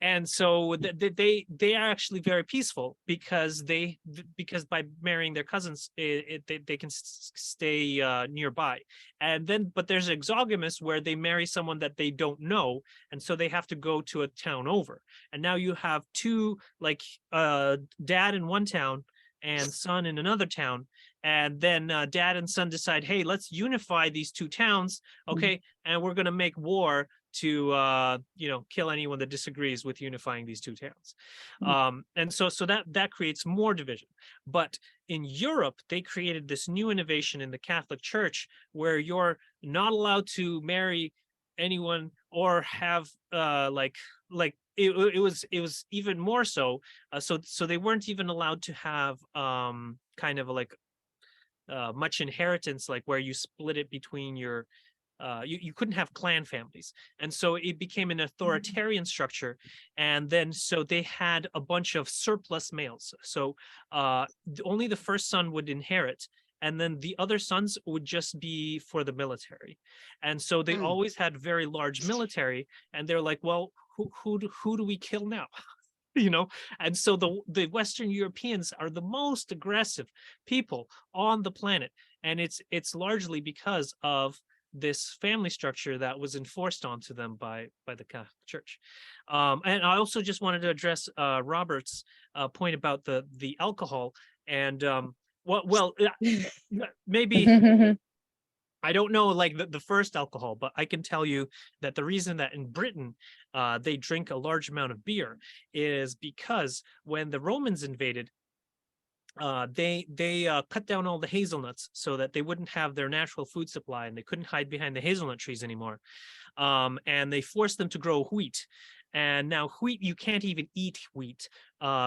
And so they are actually very peaceful because by marrying their cousins, they can stay nearby. And then, but there's exogamous where they marry someone that they don't know, and so they have to go to a town over. And now you have two, like dad in one town and son in another town, and then dad and son decide, hey, let's unify these two towns, okay, and we're going to make war to kill anyone that disagrees with unifying these two towns. And so that creates more division. But in Europe, they created this new innovation in the Catholic Church where you're not allowed to marry anyone or have it was even more so. So they weren't even allowed to have kind of like much inheritance, like where you split it between your you couldn't have clan families. And so it became an authoritarian structure. And then so they had a bunch of surplus males. So only the first son would inherit, and then the other sons would just be for the military. And so they always had very large military, and they're like, well, who do we kill now? And so the Western Europeans are the most aggressive people on the planet, and it's largely because of this family structure that was enforced onto them by the Catholic Church. And I also just wanted to address Robert's point about the alcohol. And maybe I don't know like the first alcohol, but I can tell you that the reason that in Britain they drink a large amount of beer is because when the Romans invaded, they cut down all the hazelnuts so that they wouldn't have their natural food supply and they couldn't hide behind the hazelnut trees anymore. And they forced them to grow wheat. And now wheat, you can't even eat wheat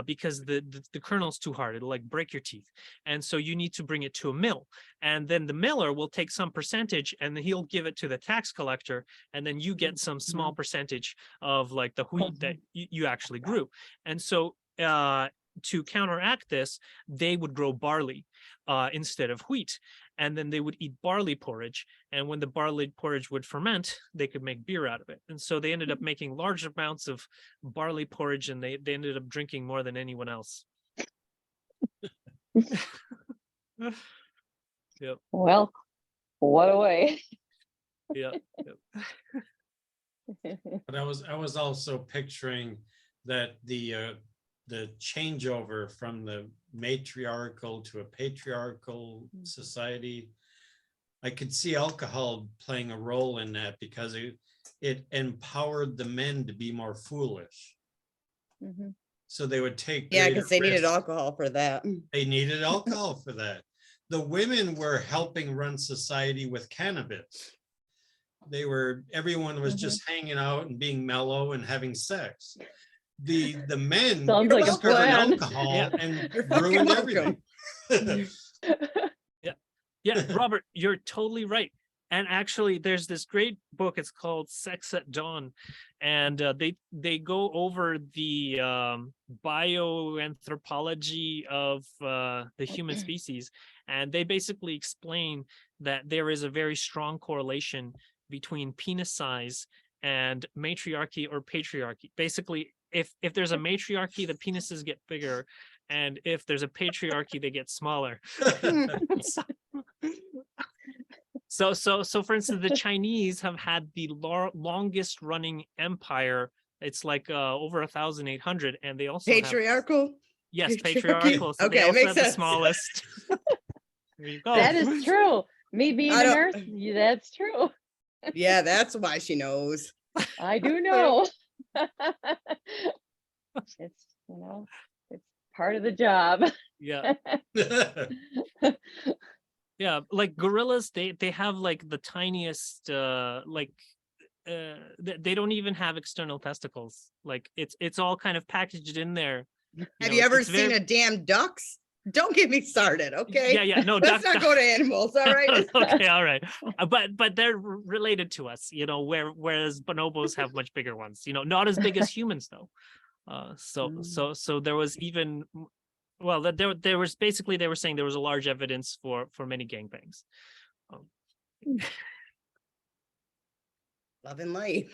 because the kernel's too hard. It'll like break your teeth. And so you need to bring it to a mill. And then the miller will take some percentage and he'll give it to the tax collector. And then you get some small percentage of like the wheat that you actually grew. And so to counteract this, they would grow barley instead of wheat. And then they would eat barley porridge. And when the barley porridge would ferment, they could make beer out of it. And so they ended up making large amounts of barley porridge and they ended up drinking more than anyone else. Yep. Well, what a way. Yeah. But I was also picturing that the changeover from the matriarchal to a patriarchal society, I could see alcohol playing a role in that because it empowered the men to be more foolish. Mhm. So they would take. Yeah, greater because they needed risks. alcohol for that. They needed alcohol for that. The women were helping run society with cannabis. Everyone was just hanging out and being mellow and having sex. The men Sounds like a discovered plan. alcohol Yeah. and You're fucking ruined welcome. everything. Yeah, Robert, you're totally right. And actually, there's this great book. It's called Sex at Dawn, and they go over the bioanthropology of the human species, and they basically explain that there is a very strong correlation between penis size and matriarchy or patriarchy. Basically, if there's a matriarchy, the penises get bigger, and if there's a patriarchy, they get smaller. So for instance, the Chinese have had the longest running empire. It's like over 1,800, and they also have, Patriarchal. yes, patriarchy. patriarchal. So Okay, they it also makes have the sense. smallest. There you go. That is true. Me being I a don't- nurse, that's true. Yeah, that's why she knows. I do know. It's, it's part of the job. Yeah, yeah. Like gorillas, they have like the tiniest they don't even have external testicles. Like it's all kind of packaged in there. Have know, you ever it's seen very- a damn ducks? Don't get me started, okay? Yeah, no, Let's not go to animals, all right? Okay, all right. But they're related to us, whereas bonobos have much bigger ones, not as big as humans though. So there was even, well, there was basically, they were saying there was a large evidence for many gangbangs. Love and light.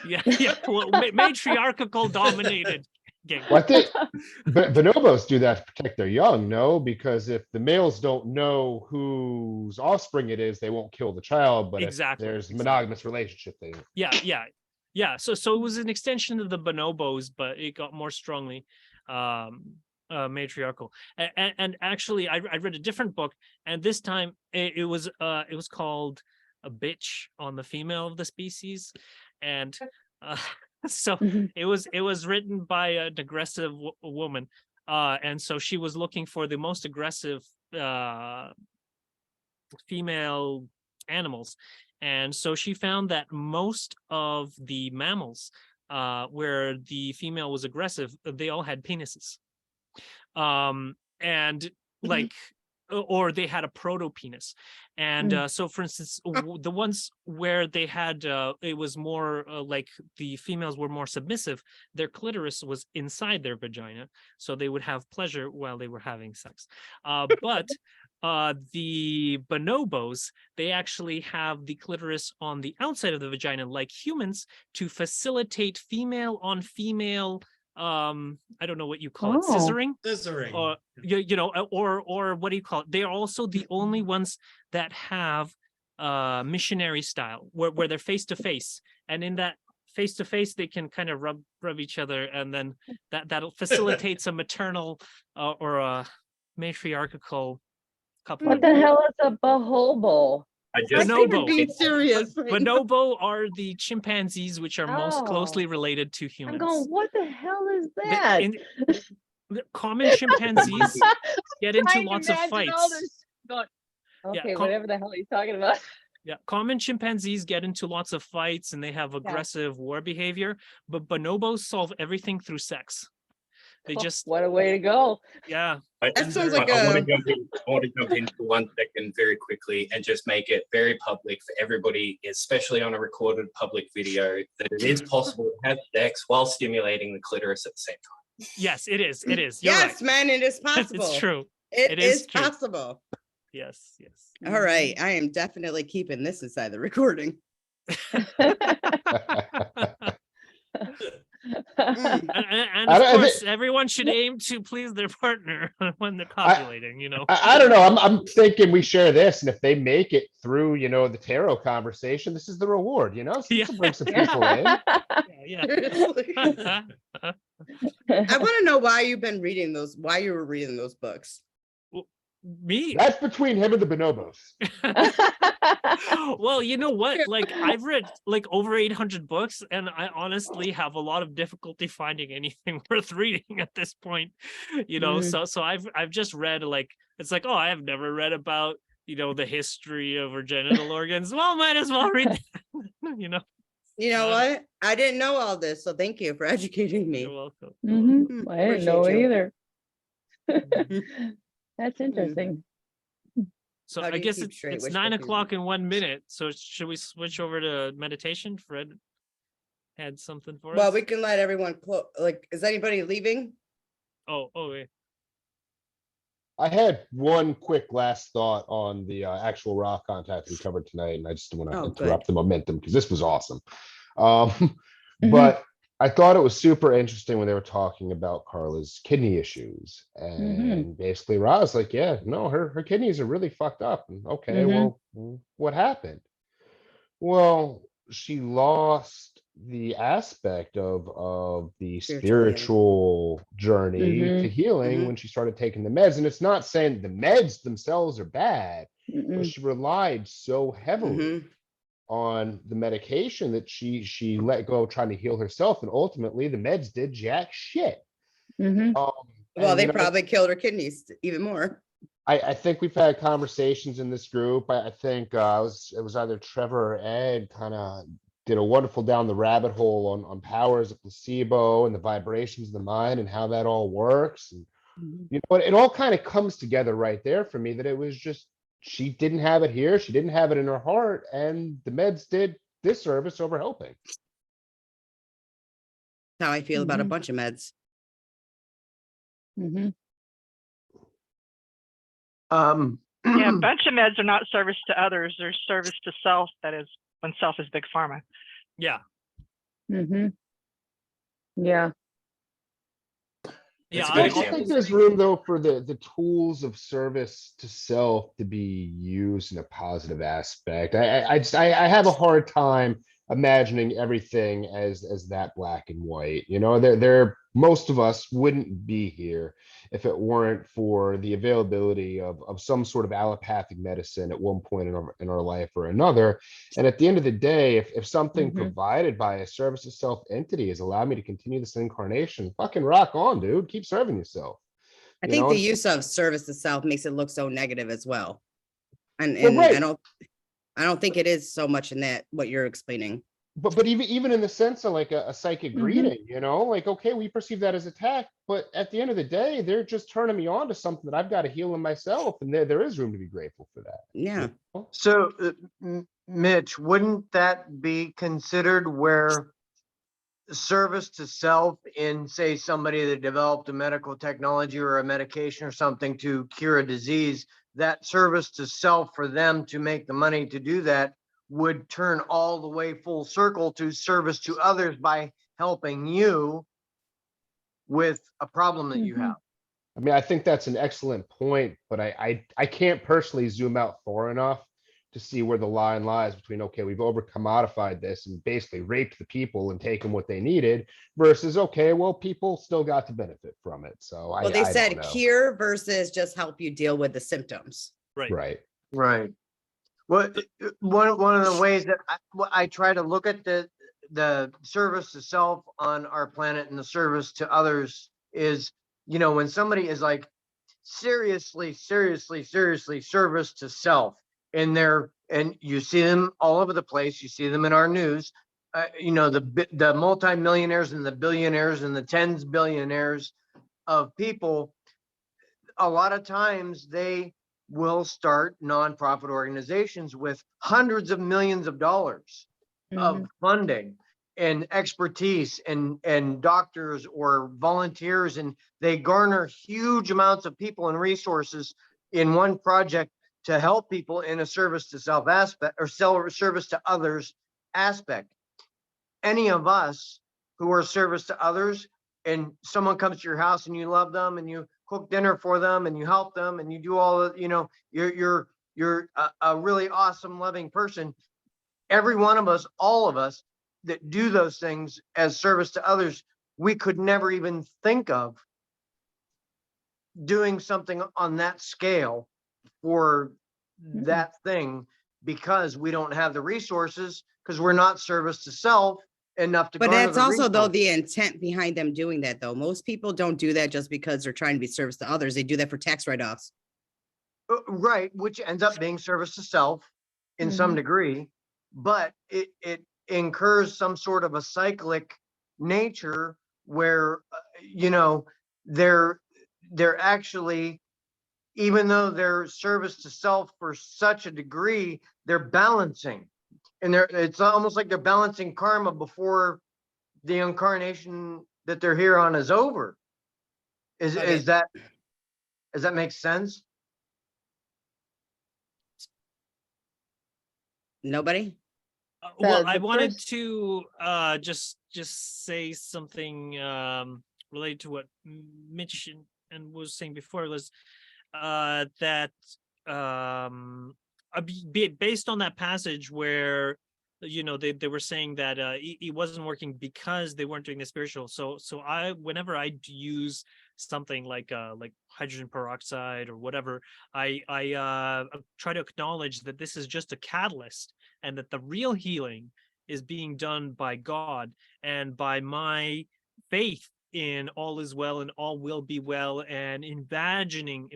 Yeah, well, matriarchal dominated gang. Well, I think bonobos do that to protect their young, no? Because if the males don't know whose offspring it is, they won't kill the child. But Exactly, if there's exactly. monogamous relationship, they Yeah. So it was an extension of the bonobos, but it got more strongly matriarchal. And actually, I read a different book, and this time it was called A Bitch on the Female of the Species, and so Mhm. it was written by an aggressive woman, and so she was looking for the most aggressive female animals. And so she found that most of the mammals where the female was aggressive, they all had penises. And like, or they had a proto-penis. And so for instance, the ones where they had, it was more like the females were more submissive, their clitoris was inside their vagina. So they would have pleasure while they were having sex. But the bonobos, they actually have the clitoris on the outside of the vagina like humans to facilitate female on female, I don't know what you call it, Oh. scissoring, Scissoring. or or what do you call it? They are also the only ones that have missionary style where they're face to face, and in that face to face they can kind of rub each other, and then that'll facilitate a maternal or a matriarchal couple. What the hell is a bohobo? I I just think Bonobo. you're being serious. right? Bonobo are the chimpanzees, which are most closely Oh. related to I'm humans. going, what the hell is They- that? in- Common chimpanzees get into Trying to lots of imagine all fights. this going- Yeah, Okay, com- whatever the hell he's talking about. Yeah, common chimpanzees get into lots of fights and they have aggressive war behavior, but bonobos solve everything through sex. They just, What a way to go. yeah, That sounds I like want a, to jump in. I want to jump in for 1 second very quickly and just make it very public for everybody, especially on a recorded public video, that it is possible to have sex while stimulating the clitoris at the same time. yes, it is. It is. You're right. yes, man, it is possible. It's true. It It is is true. possible. Yes, yes. All right, I am definitely keeping this inside the recording. And I of don't- I course, thi- everyone should aim to please their partner when they're copulating, you know. I don't know. I'm thinking we share this, and if they make it through, the tarot conversation, this is the reward. So Yeah. this will bring some people in. Yeah. Seriously. I want to know why you've been reading those, why you were reading those books. Me? That's between him and the bonobos. Well, you know what? Like I've read like over 800 books and I honestly have a lot of difficulty finding anything worth reading at this point. So I've just read like it's like, oh, I have never read about, the history of our genital organs. Well, might as well read that, You know what? I didn't know all this, so thank you for educating You're me. welcome. Mhm, I didn't know it Appreciate either. That's interesting. So How do I you guess keep it's straight it's which 9 book you o'clock in 1 minute. So should we switch over to meditation? Fred had something for Well, us. we can let everyone like, is anybody leaving? Oh, wait. I had one quick last thought on the actual rock contact we covered tonight, and I just want to Oh, interrupt the momentum because this was awesome. But I thought it was super interesting when they were talking about Carla's kidney issues, and basically Ra's like, yeah, no, her kidneys are really fucked up. And okay, well, what happened? Well, she lost the aspect of the spiritual journey to healing when she started taking the meds. And it's not saying the meds themselves are bad, but she relied so heavily on the medication that she let go trying to heal herself, and ultimately the meds did jack shit. Well, they probably killed her kidneys even more. I think we've had conversations in this group. I think it was either Trevor or Ed kind of did a wonderful down the rabbit hole on powers of placebo and the vibrations of the mind and how that all works. And it all kind of comes together right there for me, that it was just, she didn't have it here, she didn't have it in her heart, and the meds did disservice over helping. How I feel about a bunch of meds. Yeah, a bunch of meds are not service to others. They're service to self. That is when self is big pharma. Yeah. Yeah. Yeah. It's a I good also example. think there's room though for the tools of service to self to be used in a positive aspect. I have a hard time imagining everything as that black and white. Most of us wouldn't be here if it weren't for the availability of some sort of allopathic medicine at one point in our life or another. And at the end of the day, if something provided by a service to self entity has allowed me to continue this incarnation, fucking rock on, dude. Keep serving yourself. I think the use of service to self makes it look so negative as well. And right. I don't think it is so much in that what you're explaining. But even in the sense of like a psychic greeting, like, okay, we perceive that as attack, but at the end of the day, they're just turning me on to something that I've got to heal in myself. And there is room to be grateful for that. Yeah. So, Mitch, wouldn't that be considered where service to self in, say, somebody that developed a medical technology or a medication or something to cure a disease, that service to self for them to make the money to do that would turn all the way full circle to service to others by helping you with a problem that you have? I mean, I think that's an excellent point, but I can't personally zoom out far enough to see where the line lies between, okay, we've over commodified this and basically raped the people and taken what they needed versus, okay, well, people still got to benefit from it. So Well, they I said don't know. cure versus just help you deal with the symptoms. Right. Right. Well, one of the ways that I try to look at the service to self on our planet and the service to others is you know, when somebody is like seriously service to self, and you see them all over the place, you see them in our news, you know, the multimillionaires and the billionaires and the tens billionaires of people, a lot of times they will start nonprofit organizations with hundreds of millions of dollars of funding and expertise and doctors or volunteers, and they garner huge amounts of people and resources in one project to help people in a service to self aspect or service to others aspect. Any of us who are service to others, and someone comes to your house and you love them and you cook dinner for them and you help them and you do all the, you know, you're a really awesome, loving person. Every one of us, all of us that do those things as service to others, we could never even think of doing something on that scale for that thing, because we don't have the resources, because we're not service to self enough to But garner that's the also though resources. the intent behind them doing that though. Most people don't do that just because they're trying to be service to others. They do that for tax write-offs. Right, which ends up being service to self in some degree, but it incurs some sort of a cyclic nature where, you know, they're actually, even though they're service to self for such a degree, they're balancing, and it's almost like they're balancing karma before the incarnation that they're here on is over. Okay. Does that make sense? Nobody? Well, The- I the wanted first- to just say something related to what Mitch and was saying before, was that based on that passage where, you know, they were saying that it wasn't working because they weren't doing the spiritual. So whenever I use something like hydrogen peroxide or whatever, I try to acknowledge that this is just a catalyst, and that the real healing is being done by God and by my faith in all is well and all will be well, and imagining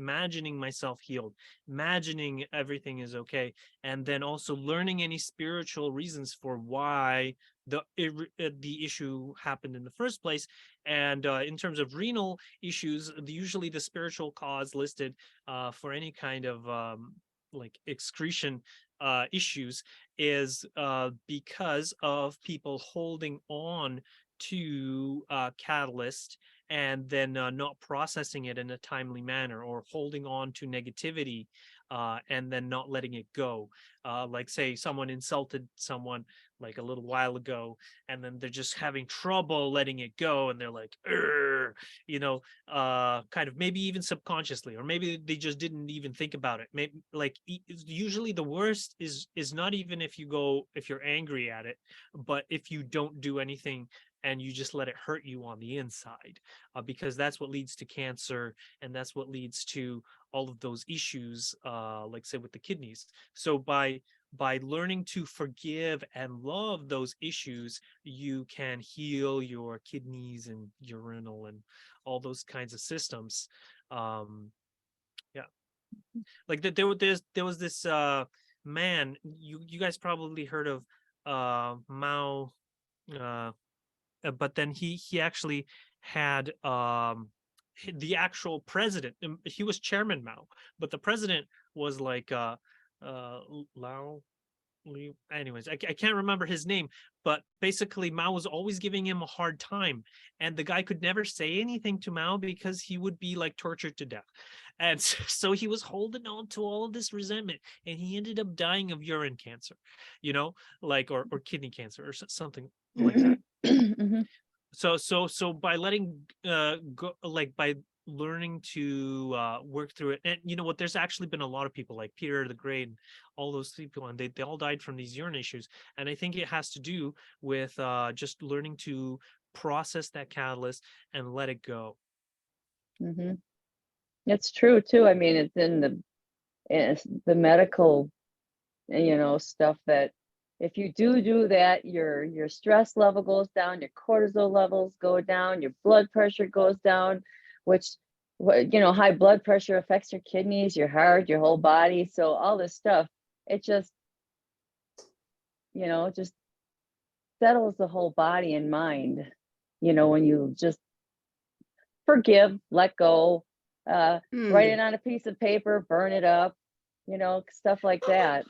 myself healed, imagining everything is okay, and then also learning any spiritual reasons for why the issue happened in the first place. And in terms of renal issues, usually the spiritual cause listed for any kind of like excretion issues is because of people holding on to catalyst and then not processing it in a timely manner, or holding on to negativity and then not letting it go. Like say someone insulted someone like a little while ago, and then they're just having trouble letting it go, and they're like, "Urgh," you know, kind of maybe even subconsciously, or maybe they just didn't even think about it. Maybe like usually the worst is not even if you're angry at it, but if you don't do anything and you just let it hurt you on the inside, because that's what leads to cancer, and that's what leads to all of those issues, like say with the kidneys. So by learning to forgive and love those issues, you can heal your kidneys and urinal and all those kinds of systems. Yeah, like there was this man, you guys probably heard of Mao, but then he actually had the actual president. He was Chairman Mao, but the president was like Lao. Anyways, I can't remember his name, but basically Mao was always giving him a hard time, and the guy could never say anything to Mao because he would be like tortured to death. And so he was holding on to all of this resentment, and he ended up dying of urine cancer, you know, like or kidney cancer or something like that. So by letting go, like by learning to work through it, and you know what, there's actually been a lot of people like Peter the Great and all those people, and they all died from these urine issues, and I think it has to do with just learning to process that catalyst and let it go. It's true too. I mean, it's the medical, you know, stuff that if you do that, your stress level goes down, your cortisol levels go down, your blood pressure goes down, which, high blood pressure affects your kidneys, your heart, your whole body. So all this stuff, it just, just settles the whole body and mind, when you just forgive, let go, write it on a piece of paper, burn it up, stuff like that.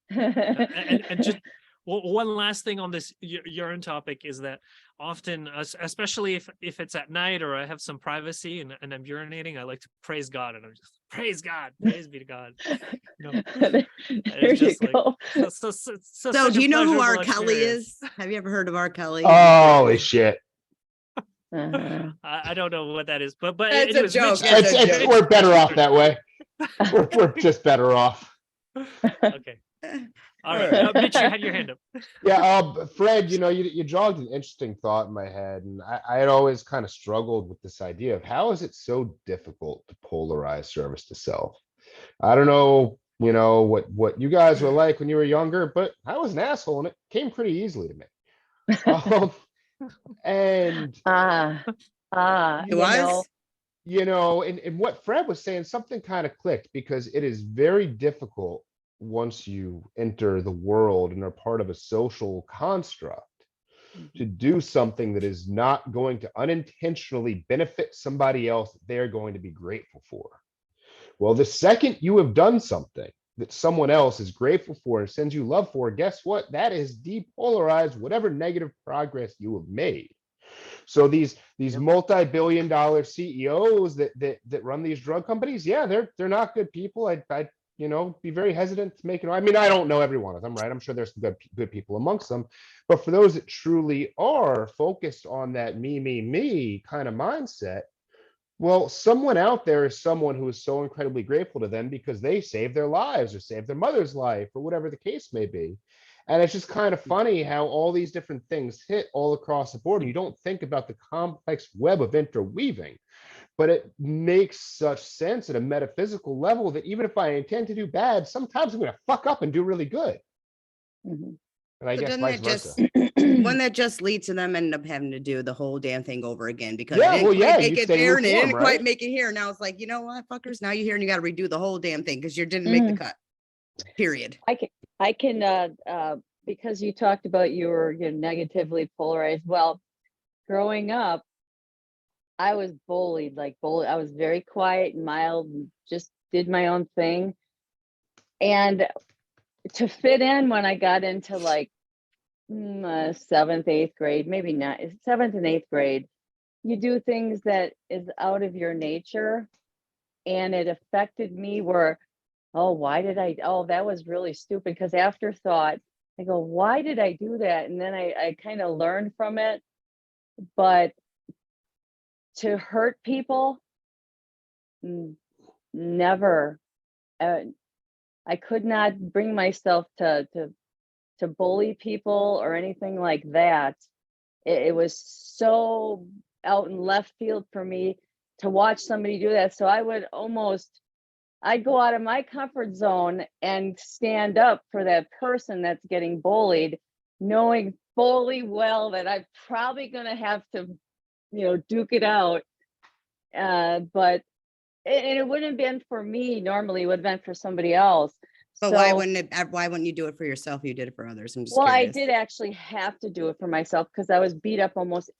And just one last thing on this urine topic is that often, especially if it's at night or I have some privacy and I'm urinating, I like to praise God, and I'm just praise God, praise be to God. There It's you just like, go. So such do a you know who R. pleasurable Kelly experience. is? Have you ever heard of R. Kelly? Holy shit. Uh-huh. I don't know what that is, but That's a anyways, joke, Mitch, it's a It's, joke. we're better off that way. We're just better off. Okay. All right. Mitch, you had your hand up. Yeah, Fred, you jogged an interesting thought in my head, and I had always kind of struggled with this idea of how is it so difficult to polarize service to self? I don't know, what you guys were like when you were younger, but I was an asshole and it came pretty easily to me. And It was? and what Fred was saying, something kind of clicked, because it is very difficult once you enter the world and are part of a social construct to do something that is not going to unintentionally benefit somebody else that they're going to be grateful for. Well, the second you have done something that someone else is grateful for and sends you love for, guess what? That is depolarized whatever negative progress you have made. So these multi-billion-dollar CEOs that run these drug companies, yeah, they're not good people. I'd be very hesitant to make it. I mean, I don't know every one of them, right? I'm sure there's some good people amongst them, but for those that truly are focused on that me kind of mindset, well, someone out there is someone who is so incredibly grateful to them because they saved their lives or saved their mother's life or whatever the case may be. And it's just kind of funny how all these different things hit all across the board. And you don't think about the complex web of interweaving, but it makes such sense at a metaphysical level that even if I intend to do bad, sometimes I'm going to fuck up and do really good. Mhm. And I So guess doesn't vice that versa. One that just leads to them end up having to do the whole damn thing over again because Yeah, they didn't well, quite yeah, make you it stay there and they lukewarm, didn't quite right? make it here. Now it's like, you know what, fuckers, now you're here and you got to redo the whole damn thing because you didn't make the cut. Period. I can because you talked about you were negatively polarized. Well, growing up, I was bullied. I was very quiet and mild and just did my own thing. And to fit in when I got into seventh, eighth grade, maybe not seventh and eighth grade, you do things that is out of your nature. And it affected me where, that was really stupid. Because afterthought, I go, why did I do that? And then I kind of learned from it. But to hurt people, never. I could not bring myself to bully people or anything like that. It was so out in left field for me to watch somebody do that. So I'd go out of my comfort zone and stand up for that person that's getting bullied, knowing fully well that I'm probably going to have to, duke it out. But it wouldn't have been for me. Normally it would have been for somebody else. But why wouldn't you do it for yourself? You did it for others. I'm just curious. I did actually have to do it for myself because I was beat up almost.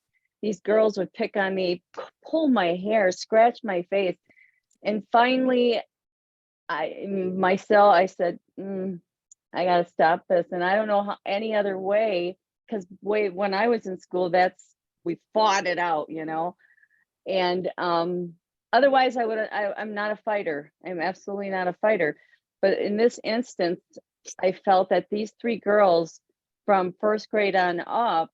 These girls would pick on me, pull my hair, scratch my face. And finally, I said, I got to stop this. And I don't know how any other way, because when I was in school, we fought it out, and otherwise I'm not a fighter. I'm absolutely not a fighter. But in this instance, I felt that these three girls from first grade on up,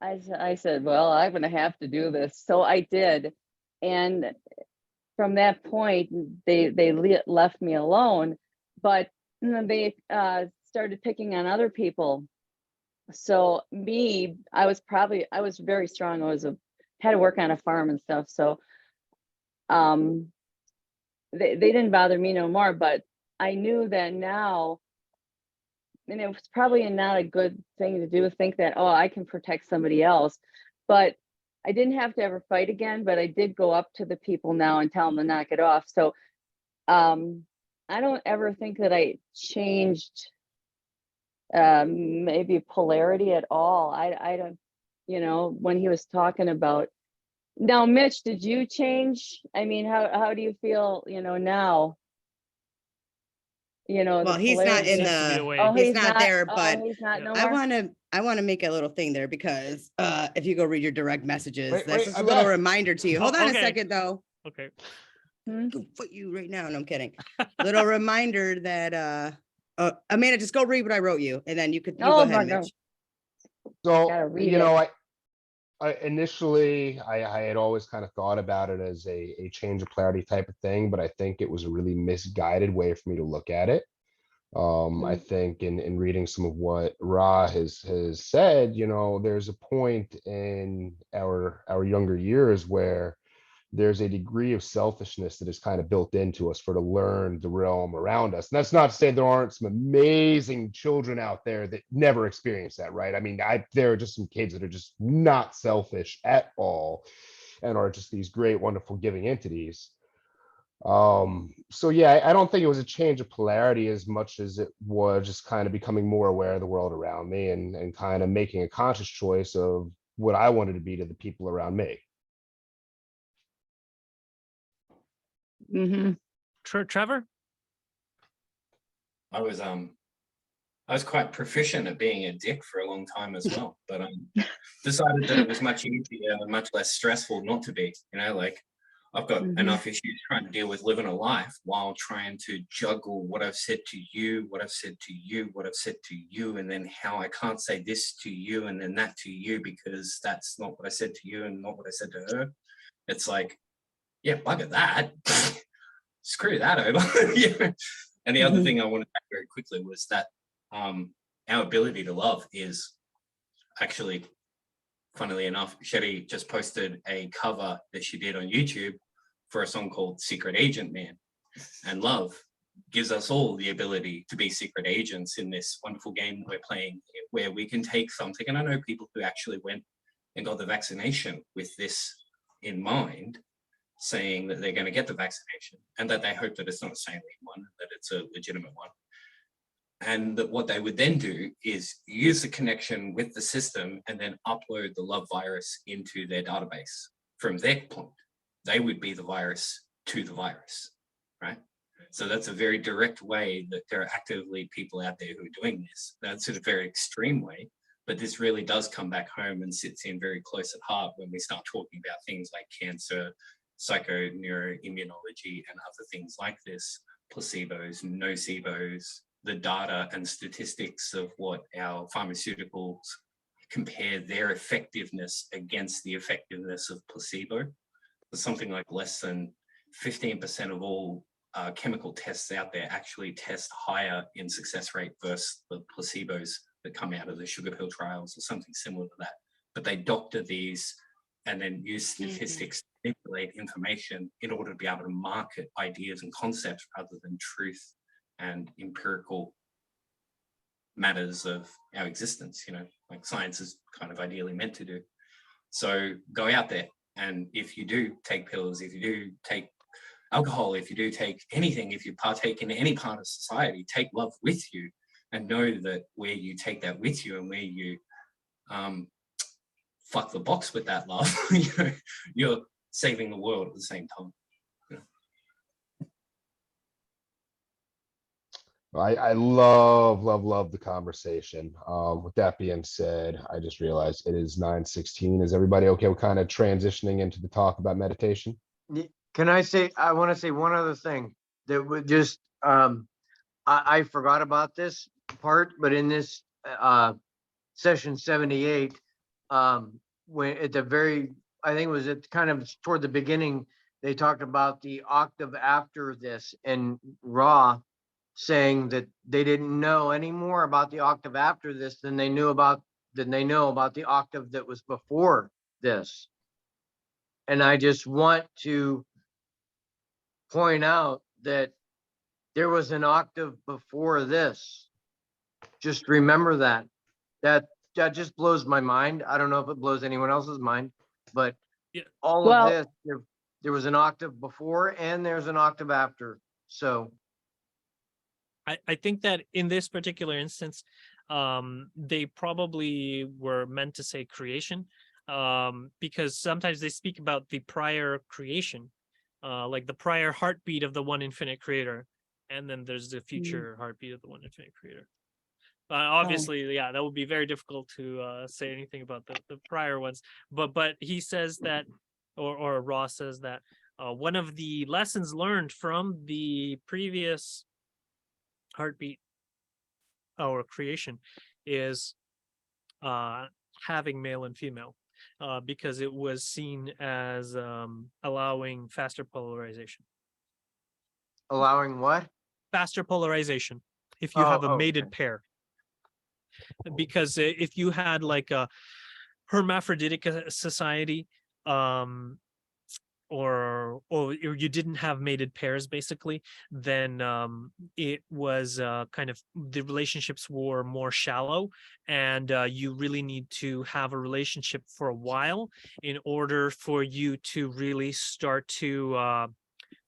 I said, well, I'm going to have to do this. So I did. And from that point, they left me alone, but they started picking on other people. So I was very strong. Had to work on a farm and stuff. So they didn't bother me no more, but I knew that now, and it was probably not a good thing to do, think that, I can protect somebody else. But I didn't have to ever fight again, but I did go up to the people now and tell them to knock it off. So I don't ever think that I changed maybe polarity at all. I don't, you know, when he was talking about. Now, Mitch, did you change? I mean, how do you feel, you know, now? You know, Well, the he's not polarity. in Seems to be the, away. Oh, he's not there, oh, but he's not yeah. no I more? want to make a little thing there because if you go read your direct messages, Wait, that's wait, just a I'm little back. reminder to you. Hold Oh, on a okay. second though. Okay. Go foot you right now. No, I'm kidding. Little reminder that Amanda, just go read what I wrote you and then you go Oh, ahead, my God. Mitch. So, Gotta read you know, it. I initially, I had always kind of thought about it as a change of polarity type of thing, but I think it was a really misguided way for me to look at it. I think in reading some of what Ra has said, you know, there's a point in our younger years where there's a degree of selfishness that is kind of built into us for to learn the realm around us. And that's not to say there aren't some amazing children out there that never experience that, right? I mean, there are just some kids that are just not selfish at all and are just these great, wonderful giving entities. So yeah, I don't think it was a change of polarity as much as it was just kind of becoming more aware of the world around me and kind of making a conscious choice of what I wanted to be to the people around me. Mm-hmm. Trevor? I was quite proficient at being a dick for a long time as well, but decided that it was much easier and much less stressful not to be, you know, like I've got enough issues trying to deal with living a life while trying to juggle what I've said to you, what I've said to you, what I've said to you, and then how I can't say this to you and then that to you because that's not what I said to you and not what I said to her. It's like, yeah, bugger that. Screw that over. Yeah. And the other thing I wanted to add very quickly was that our ability to love is actually, funnily enough, Shetty just posted a cover that she did on YouTube for a song called Secret Agent Man. And love gives us all the ability to be secret agents in this wonderful game we're playing, where we can take something. And I know people who actually went and got the vaccination with this in mind, saying that they're going to get the vaccination and that they hope that it's not a saline one, that it's a legitimate one. And that what they would then do is use the connection with the system and then upload the love virus into their database. From their point, they would be the virus to the virus, right? So that's a very direct way that there are actively people out there who are doing this. That's a very extreme way, but this really does come back home and sits in very close at heart when we start talking about things like cancer, psychoneuroimmunology, and other things like this, placebos, nocebos, the data and statistics of what our pharmaceuticals compare their effectiveness against the effectiveness of placebo. There's something like less than 15% of all chemical tests out there actually test higher in success rate versus the placebos that come out of the sugar pill trials or something similar to that. But they doctor these and then use statistics to manipulate information in order to be able to market ideas and concepts rather than truth and empirical matters of our existence, you know, like science is kind of ideally meant to do. So go out there, and if you do take pills, if you do take alcohol, if you do take anything, if you partake in any part of society, take love with you and know that where you take that with you and where you fuck the box with that love, you know, you're saving the world at the same time. I love the conversation. With that being said, I just realized it is 9:16. Is everybody okay with kind of transitioning into the talk about meditation? Can I say, I want to say one other thing that would just, I forgot about this part, but in this session 78, when at the very, I think it was at kind of toward the beginning, they talked about the octave after this, and Ra saying that they didn't know any more about the octave after this than they know about the octave that was before this. And I just want to point out that there was an octave before this. Just remember that. That just blows my mind. I don't know if it blows anyone else's mind, but Yeah. all Well- of this, there was an octave before and there's an octave after. So I think that in this particular instance, they probably were meant to say creation, because sometimes they speak about the prior creation, like the prior heartbeat of the one infinite creator, and then there's the future heartbeat of the one infinite creator. Obviously, yeah, that would be very difficult to say anything about the prior ones. But he says that, or Ross says that one of the lessons learned from the previous heartbeat or creation is having male and female, because it was seen as allowing faster polarization. allowing what? Faster polarization if you have a mated okay. pair. Because if you had like a hermaphroditic society, or you didn't have mated pairs basically, then it was kind of, the relationships were more shallow, and you really need to have a relationship for a while in order for you to really start to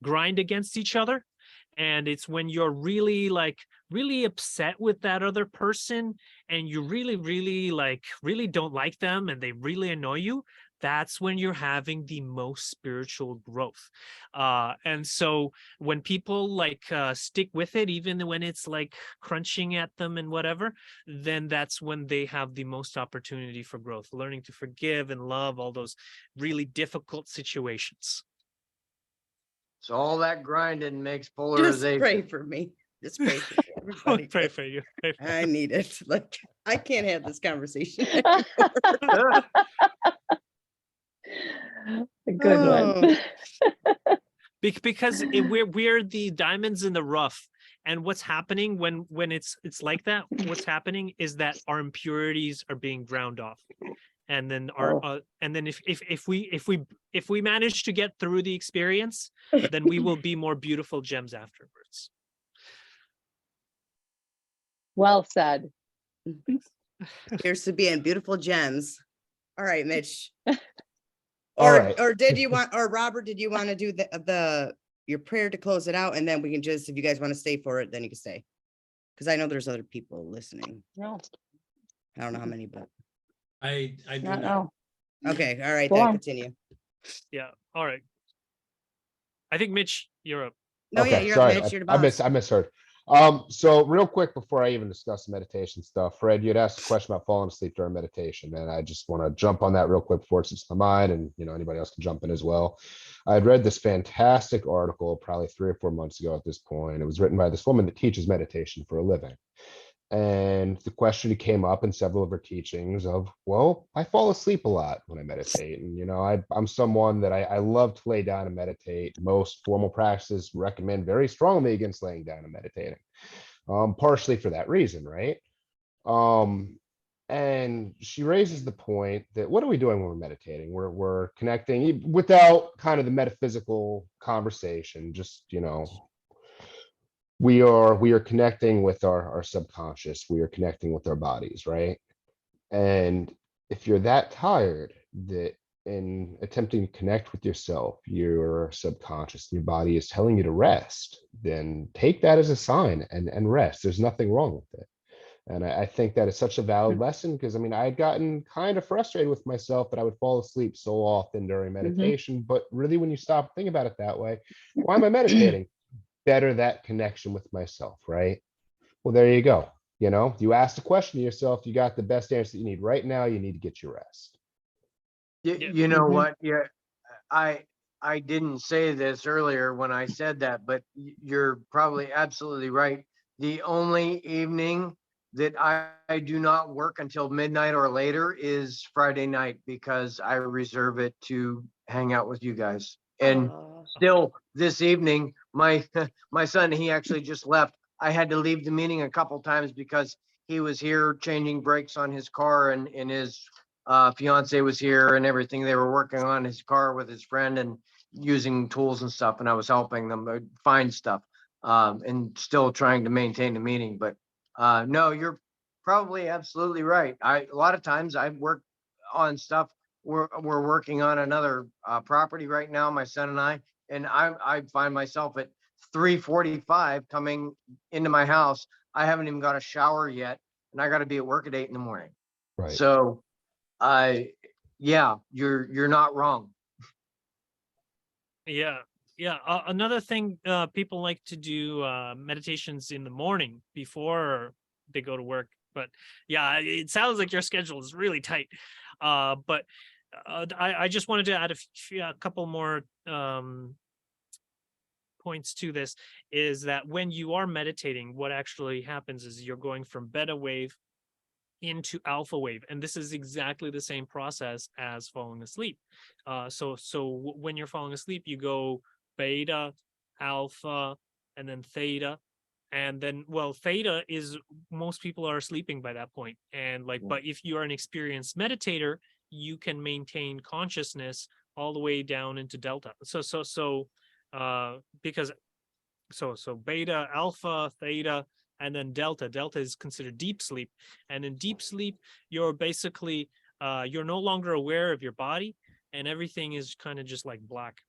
grind against each other. And it's when you're really really upset with that other person, and you really don't like them, and they really annoy you, that's when you're having the most spiritual growth. And so when people stick with it, even when it's like crunching at them and whatever, then that's when they have the most opportunity for growth, learning to forgive and love all those really difficult situations. So all that grinding makes Just polarization. pray for me. Just pray for me, everybody. Pray for you. Pray for I need it. Like, I can't have this conversation. A good one. Because we're the diamonds in the rough, and what's happening when it's like that, what's happening is that our impurities are being ground off, and then and then if we manage to get through the experience, then we will be more beautiful gems afterwards. Well said. Here's to being beautiful gems. All right, Mitch. All Or, right. or did you want, or Robert, did you want to do your prayer to close it out? And then we can just, if you guys want to stay for it, then you can stay. Because I know there's other people listening. No, I don't know how many, but, I do not not. no. okay, all right, Go then on. continue. Yeah. All right. I think Mitch, you're up. No, yeah, Okay, you're sorry, up, Mitch, you're the I boss. misheard. So real quick before I even discuss the meditation stuff, Fred, you'd asked a question about falling asleep during meditation, and I just want to jump on that real quick before it slips my mind, and anybody else can jump in as well. I had read this fantastic article probably 3 or 4 months ago at this point. It was written by this woman that teaches meditation for a living. And the question came up in several of her teachings of, well, I fall asleep a lot when I meditate. And, I'm someone that I love to lay down and meditate. Most formal practices recommend very strongly against laying down and meditating, partially for that reason, right? And she raises the point that what are we doing when we're meditating? We're connecting without kind of the metaphysical conversation, just, we are connecting with our subconscious. We are connecting with our bodies, right? And if you're that tired that in attempting to connect with yourself, your subconscious, your body is telling you to rest, then take that as a sign and rest. There's nothing wrong with it. And I think that is such a valid lesson, because I had gotten kind of frustrated with myself that I would fall asleep so often during meditation. But really, when you stop and think about it that way, why am I meditating? Better that connection with myself, right? Well, there you go. You ask the question to yourself, you got the best answer that you need right now. You need to get your rest. You know what? Yeah, I didn't say this earlier when I said that, but you're probably absolutely right. The only evening that I do not work until midnight or later is Friday night, because I reserve it to hang out with you guys. And still this evening, my son, he actually just left. I had to leave the meeting a couple times because he was here changing brakes on his car, and his fiance was here and everything. They were working on his car with his friend and using tools and stuff, and I was helping them find stuff, and still trying to maintain the meeting. But no, you're probably absolutely right. A lot of times I work on stuff we're working on another property right now, my son and and I find myself at 3:45 coming into my house. I haven't even got a shower yet, and I got to be at work at 8 in the morning. Right. So yeah, you're not wrong. Yeah. Yeah. Another thing, people like to do meditations in the morning before they go to work. But yeah, it sounds like your schedule is really tight. But I just wanted to add a couple more points to this, is that when you are meditating, what actually happens is you're going from beta wave into alpha wave, and this is exactly the same process as falling asleep. So when you're falling asleep, you go beta, alpha, and then theta, and then, well, theta is, most people are sleeping by that point, and like, but if you are an experienced meditator, you can maintain consciousness all the way down into delta. Because beta, alpha, theta, and then delta. Delta is considered deep sleep. And in deep sleep, you're basically, you're no longer aware of your body, and everything is kind of just like black.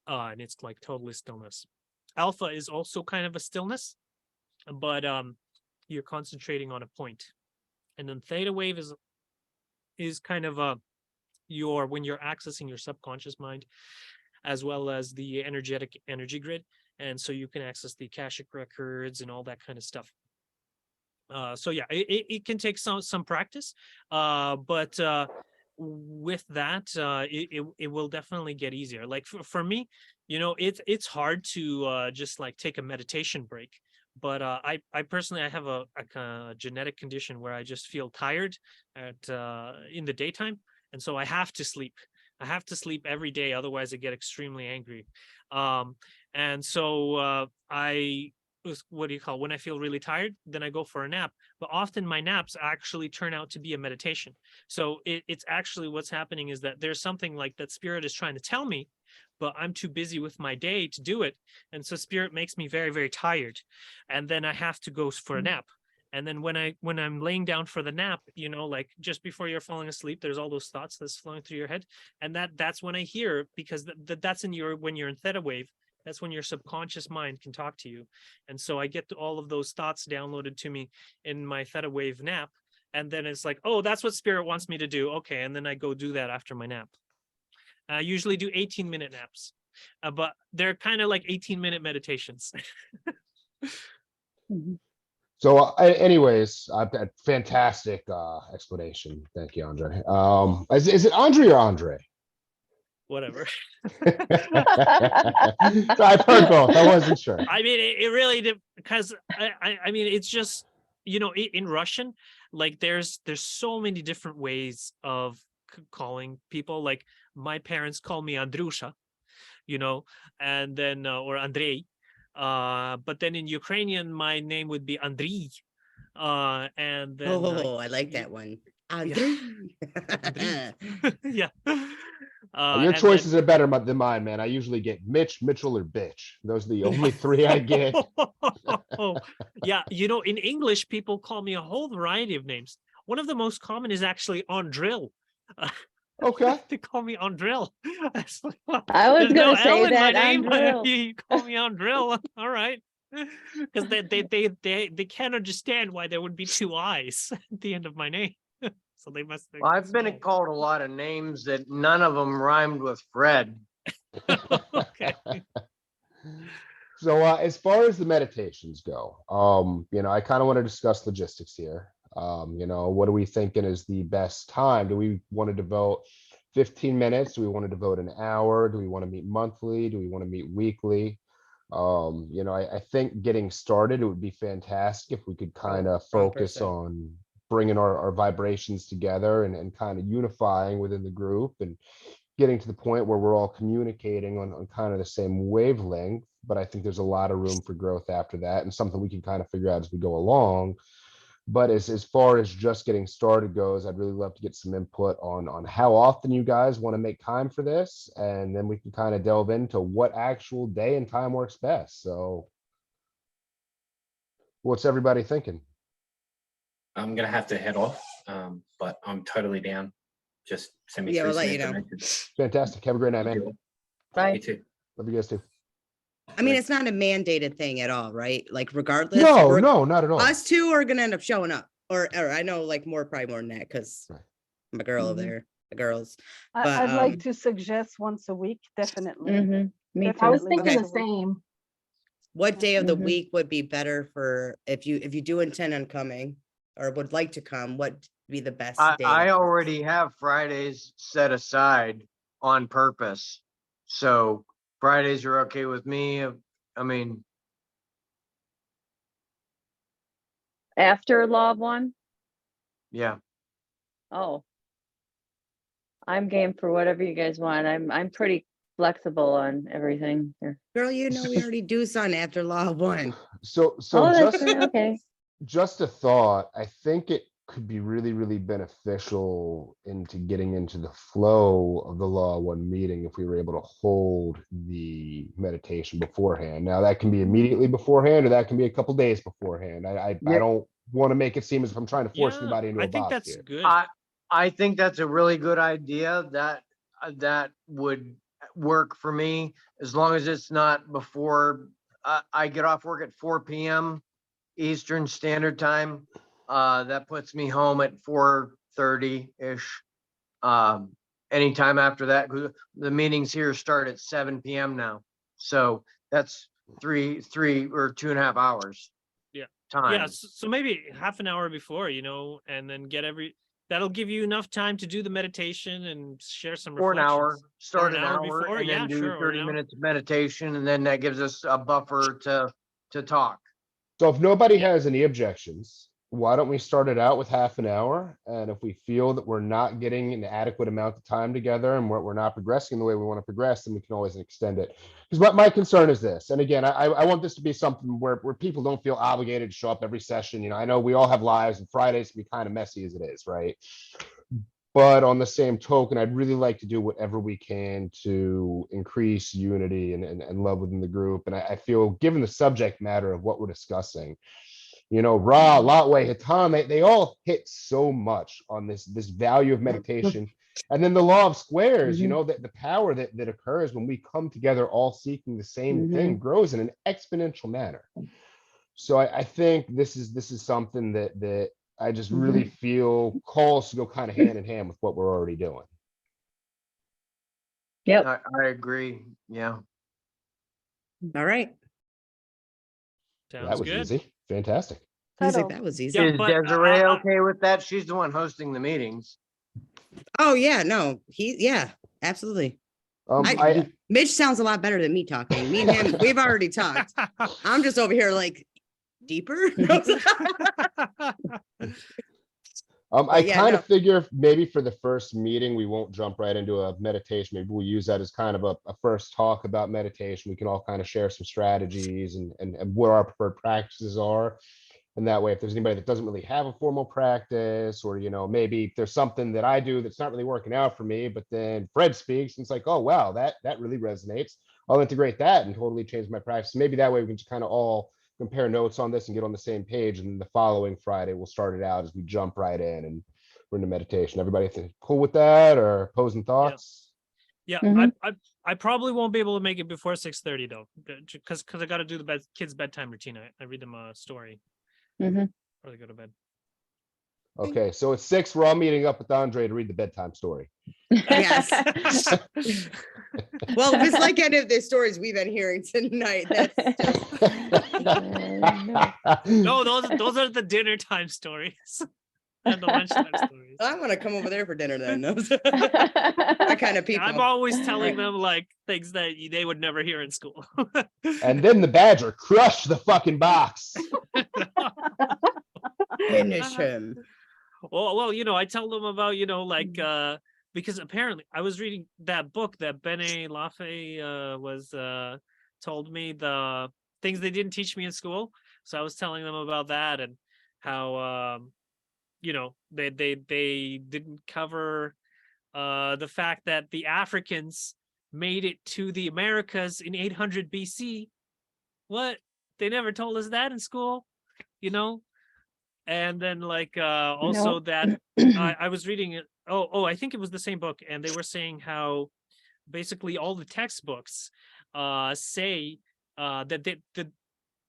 And it's like totally stillness. Alpha is also kind of a stillness, but you're concentrating on a point. And then theta wave is kind of when you're accessing your subconscious mind, as well as the energy grid. And so you can access the Akashic records and all that kind of stuff. So yeah, it can take some practice, but with that, it will definitely get easier. Like for me, it's hard to just like take a meditation break. But I personally, I have a genetic condition where I just feel tired in the daytime, and so I have to sleep. I have to sleep every day, otherwise I get extremely angry. And so when I feel really tired, then I go for a nap. But often my naps actually turn out to be a meditation. So it's actually, what's happening is that there's something like that spirit is trying to tell me, but I'm too busy with my day to do it. And so spirit makes me very, very tired. And then I have to go for a nap. And then when I'm laying down for the nap, like just before you're falling asleep, there's all those thoughts that's flowing through your head. And that's when I hear, because that's when you're in theta wave, that's when your subconscious mind can talk to you. And so I get all of those thoughts downloaded to me in my theta wave nap. And then it's like, oh, that's what spirit wants me to do. Okay. And then I go do that after my nap. I usually do 18-minute naps, but they're kind of like 18-minute meditations. So anyways, fantastic explanation. Thank you, Andre. Is it Andre or Andre? Whatever. So I've heard both. I wasn't sure. I mean, it really did, because I mean, it's just, in Russian, like there's so many different ways of calling people. Like my parents call me Andrusha, and then or Andrei. But then in Ukrainian, my name would be Andriy. And then I like that one. Yeah. Your choices are better than mine, man. I usually get Mitch, Mitchell, or Bitch. Those are the only three I get. Yeah, in English, people call me a whole variety of names. One of the most common is actually Andril. Okay. They call me Andril. I was going to say L in my that, name, Andril. You call me Andril. All right. Because they can't understand why there would be two I's at the end of my name. So they must think. Well, I've been called a lot of names that none of them rhymed with Fred. Okay. So as far as the meditations go, I kind of want to discuss logistics here. What are we thinking is the best time? Do we want to devote 15 minutes? Do we want to devote an hour? Do we want to meet monthly? Do we want to meet weekly? I think getting started, it would be fantastic if we could kind of focus 100%. on bringing our vibrations together and kind of unifying within the group and getting to the point where we're all communicating on kind of the same wavelength. But I think there's a lot of room for growth after that, and something we can kind of figure out as we go along. But as far as just getting started goes, I'd really love to get some input on how often you guys want to make time for this, and then we can kind of delve into what actual day and time works best. So what's everybody thinking? I'm gonna have to head off, but I'm totally down. just send me Yeah, through we'll some let you know. information. Fantastic. Have a great night, man. You Bye. too. Love you guys too. I mean, it's not a mandated thing at all, right? Like regardless. No, we're- no, not at all. Us two are gonna end up showing up, or I know like probably more than that, because Right. I'm a girl over Mhm. there, the girls. But, I'd like to suggest once a week, definitely. Mm-hmm. Me I was too. thinking Okay. the same. What day of the Mhm. week would be better for, if you do intend on coming or would like to come, what would be the best day? I already have Fridays set aside on purpose. So Fridays are okay with me. I mean, After Law of One? yeah. Oh. I'm game for whatever you guys want. I'm pretty flexible on everything here. Girl, you know, we already do something after Law of One. So Oh, that's just, right, okay. just a thought, I think it could be really, really beneficial into getting into the flow of the Law of One meeting if we were able to hold the meditation beforehand. Now, that can be immediately beforehand, or that can be a couple days beforehand. I Yeah. don't want to make it seem as if I'm trying to force Yeah, anybody into I a think box that's here. good. I think that's a really good idea. That would work for me as long as it's not before I get off work at 4 p.m. Eastern Standard Time. That puts me home at 4:30-ish. Anytime after that, 'cause the meetings here start at 7 p.m. now. So that's three or 2.5 hours. Yeah. Time. Yeah, so maybe half an hour before, and then that'll give you enough time to do the meditation and share some For an hour, reflections. start an an hour hour before? and Yeah, then do sure, or 30 an hour. minutes of meditation, and then that gives us a buffer to talk. So if nobody Yeah. has any objections, why don't we start it out with half an hour? And if we feel that we're not getting an adequate amount of time together and we're not progressing the way we want to progress, then we can always extend it. Because my concern is this, and again, I want this to be something where people don't feel obligated to show up every session. I know we all have lives and Fridays can be kind of messy as it is, right? But on the same token, I'd really like to do whatever we can to increase unity and love within the group. And I feel, given the subject matter of what we're discussing, Ra, Lotway, Hatan, they all hit so much on this value of meditation. And then the law of squares, that the power that occurs when we come together all seeking the same thing grows in an exponential manner. So I think this is something that I just really feel calls to go kind of hand in hand with what we're already doing. Yep. I agree. Yeah. All right. That Sounds was good. easy. Fantastic. He's like, Settled. that was easy. Yeah, Is but, Desiree okay with that? She's the one hosting the meetings. Oh, yeah, no, yeah, absolutely. Mitch sounds a lot better than me talking. Me and him, we've already talked. I'm just over here like deeper. I yeah, kind no. of figure maybe for the first meeting, we won't jump right into a meditation. Maybe we'll use that as kind of a first talk about meditation. We can all kind of share some strategies and what our preferred practices are. And that way, if there's anybody that doesn't really have a formal practice, or, maybe if there's something that I do that's not really working out for me, but then Fred speaks and it's like, oh, wow, that really resonates. I'll integrate that and totally change my practice. Maybe that way we can just kind of all compare notes on this and get on the same page. And the following Friday, we'll start it out as we jump right in and we're into meditation. Everybody cool with that, or opposing thoughts? Yeah, Mhm. I probably won't be able to make it before 6:30 though, because I got to do the kids' bedtime routine. I read them a story Mhm. or they go to bed. Okay, so at 6, we're all meeting up with Andre to read the bedtime story. Yes. Well, if it's like any of the stories we've been hearing tonight, that's just No, those are the dinner time stories and the lunchtime stories. I want to come over there for dinner then. That kind of people. I'm always telling them like things that they would never hear in school. And then the badger crushed the fucking box. Finish him. Well, I tell them about, because apparently I was reading that book that Bene Laffey was told me the things they didn't teach me in school. So I was telling them about that and how they didn't cover the fact that the Africans made it to the Americas in 800 BC. What? They never told us that in school, And then also Nope. that I was reading I think it was the same book, and they were saying how basically all the textbooks say that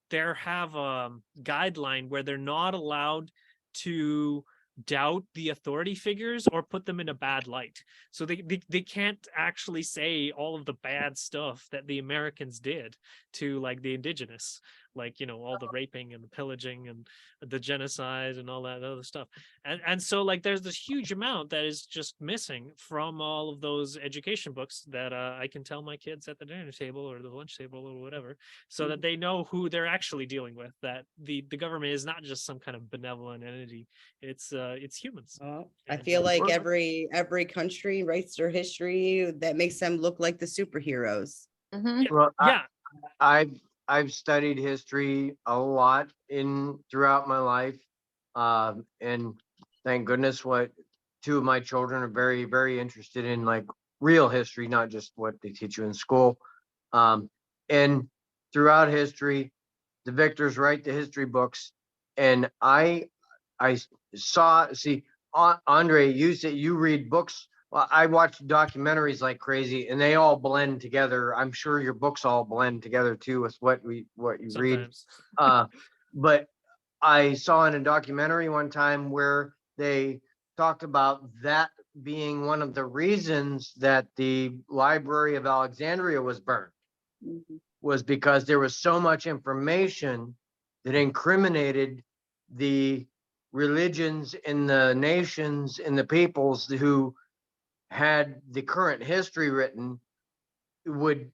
they have a guideline where they're not allowed to doubt the authority figures or put them in a bad light. So they can't actually say all of the bad stuff that the Americans did to like the indigenous, like, you know, all the raping and the pillaging and the genocide and all that other stuff. And so like there's this huge amount that is just missing from all of those education books that I can tell my kids at the dinner table or the lunch table or whatever, so that they know who they're actually dealing with, that the government is not just some kind of benevolent entity. It's humans. I And, feel like Well, every country writes their history that makes them look like the superheroes. Mhm. Well, yeah, I've studied history a lot throughout my life. And thank goodness two of my children are very, very interested in like real history, not just what they teach you in school. And throughout history, the victors write the history books. And I see, Andre, you said you read books. Well, I watch documentaries like crazy, and they all blend together. I'm sure your books all blend together too with what you read. sometimes. But I saw in a documentary one time where they talked about that being one of the reasons that the Library of Alexandria was burned, was because there was so much information that incriminated the religions in the nations and the peoples who had the current history written, would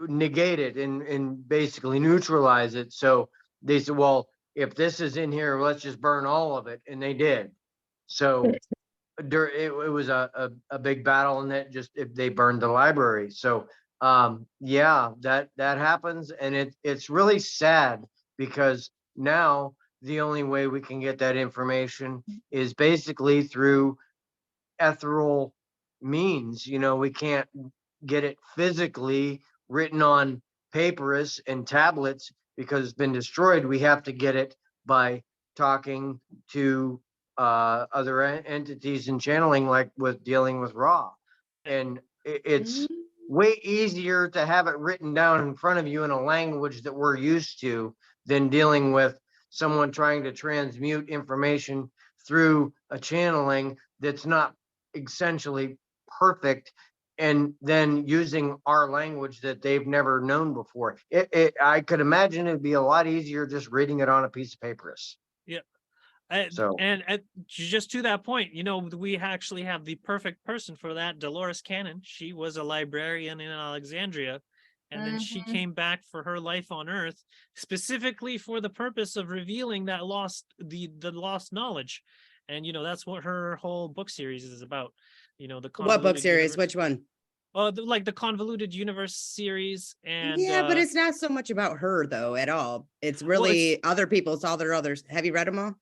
negate it and basically neutralize it. So they said, well, if this is in here, let's just burn all of it. And they did. So it was a big battle, and that just, if they burned the library. So yeah, that happens. And it's really sad, because now the only way we can get that information is basically through ethereal means. You know, we can't get it physically written on papyrus and tablets because it's been destroyed. We have to get it by talking to other entities and channeling, like with dealing with Ra. And it's way easier to have it written down in front of you in a language that we're used to than dealing with someone trying to transmute information through a channeling that's not essentially perfect, and then using our language that they've never known before. I could imagine it'd be a lot easier just reading it on a piece of papyrus. Yeah. So And just to that point, you know, we actually have the perfect person for that, Dolores Cannon. She was a librarian in Alexandria, and then she came back for her life on Earth specifically for the purpose of revealing that the lost knowledge. And, you know, that's what her whole book series is about. You know, the What book Convoluted series? Universe. Which one? Oh, like the Convoluted Universe series. And Yeah, but it's not so much about her though at all. It's really other people's, all their others. Have you read them all?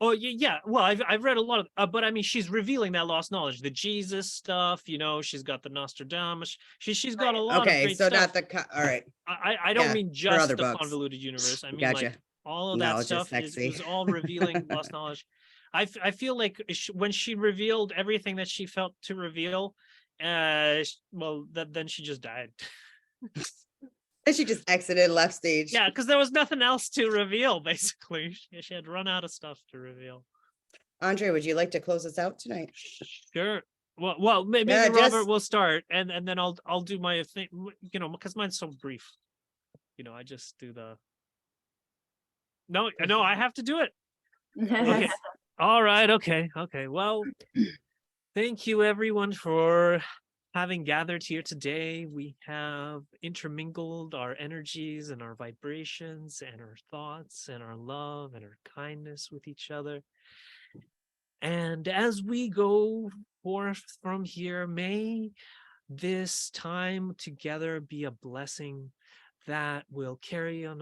Oh yeah. Well, I've read a lot of, but I mean, she's revealing that lost knowledge, the Jesus stuff. You know, she's got the Nostradamus. She's got a lot of Okay, great so stuff. not all right. I don't Yeah, mean for just other the books. Convoluted Universe. I mean, Gotcha. like all of that Knowledge is stuff sexy. was all revealing lost knowledge. I feel like when she revealed everything that she felt to reveal, well, then she just died. And she just exited, left stage. Yeah, because there was nothing else to reveal. Basically, she had run out of stuff to reveal. Andre, would you like to close us out tonight? Sure. Well, maybe Yeah, Robert just- will start, and then I'll do my thing. You know, because mine's so brief. You know, I just do the. No, I have to do it. Okay. All right. Okay. Well, thank you everyone for having gathered here today. We have intermingled our energies and our vibrations and our thoughts and our love and our kindness with each other. And as we go forth from here, may this time together be a blessing that will carrying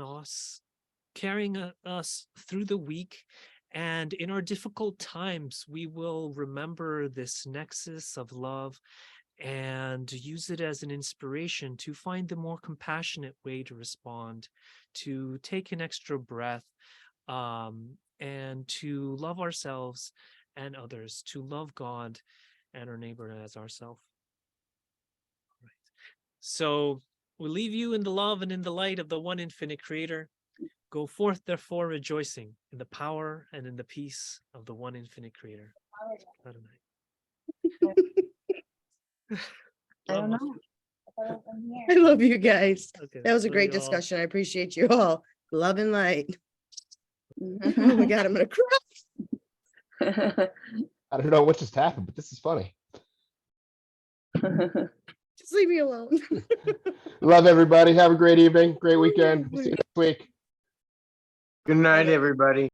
us through the week. And in our difficult times, we will remember this nexus of love and use it as an inspiration to find the more compassionate way to respond, to take an extra breath, and to love ourselves and others, to love God and our neighbor as ourselves. Right. So we leave you in the love and in the light of the one infinite creator. Go forth, therefore, rejoicing in the power and in the peace of the one infinite creator. Adonai. I don't Love know. I love you guys. Okay, That was a love great you all. discussion. I appreciate you all. Love and light. Mhm. Oh my God, I'm gonna cry. I don't know what just happened, but this is funny. Just leave me alone. Love everybody. Have a great evening, great weekend. We'll see you next week. Good night, everybody.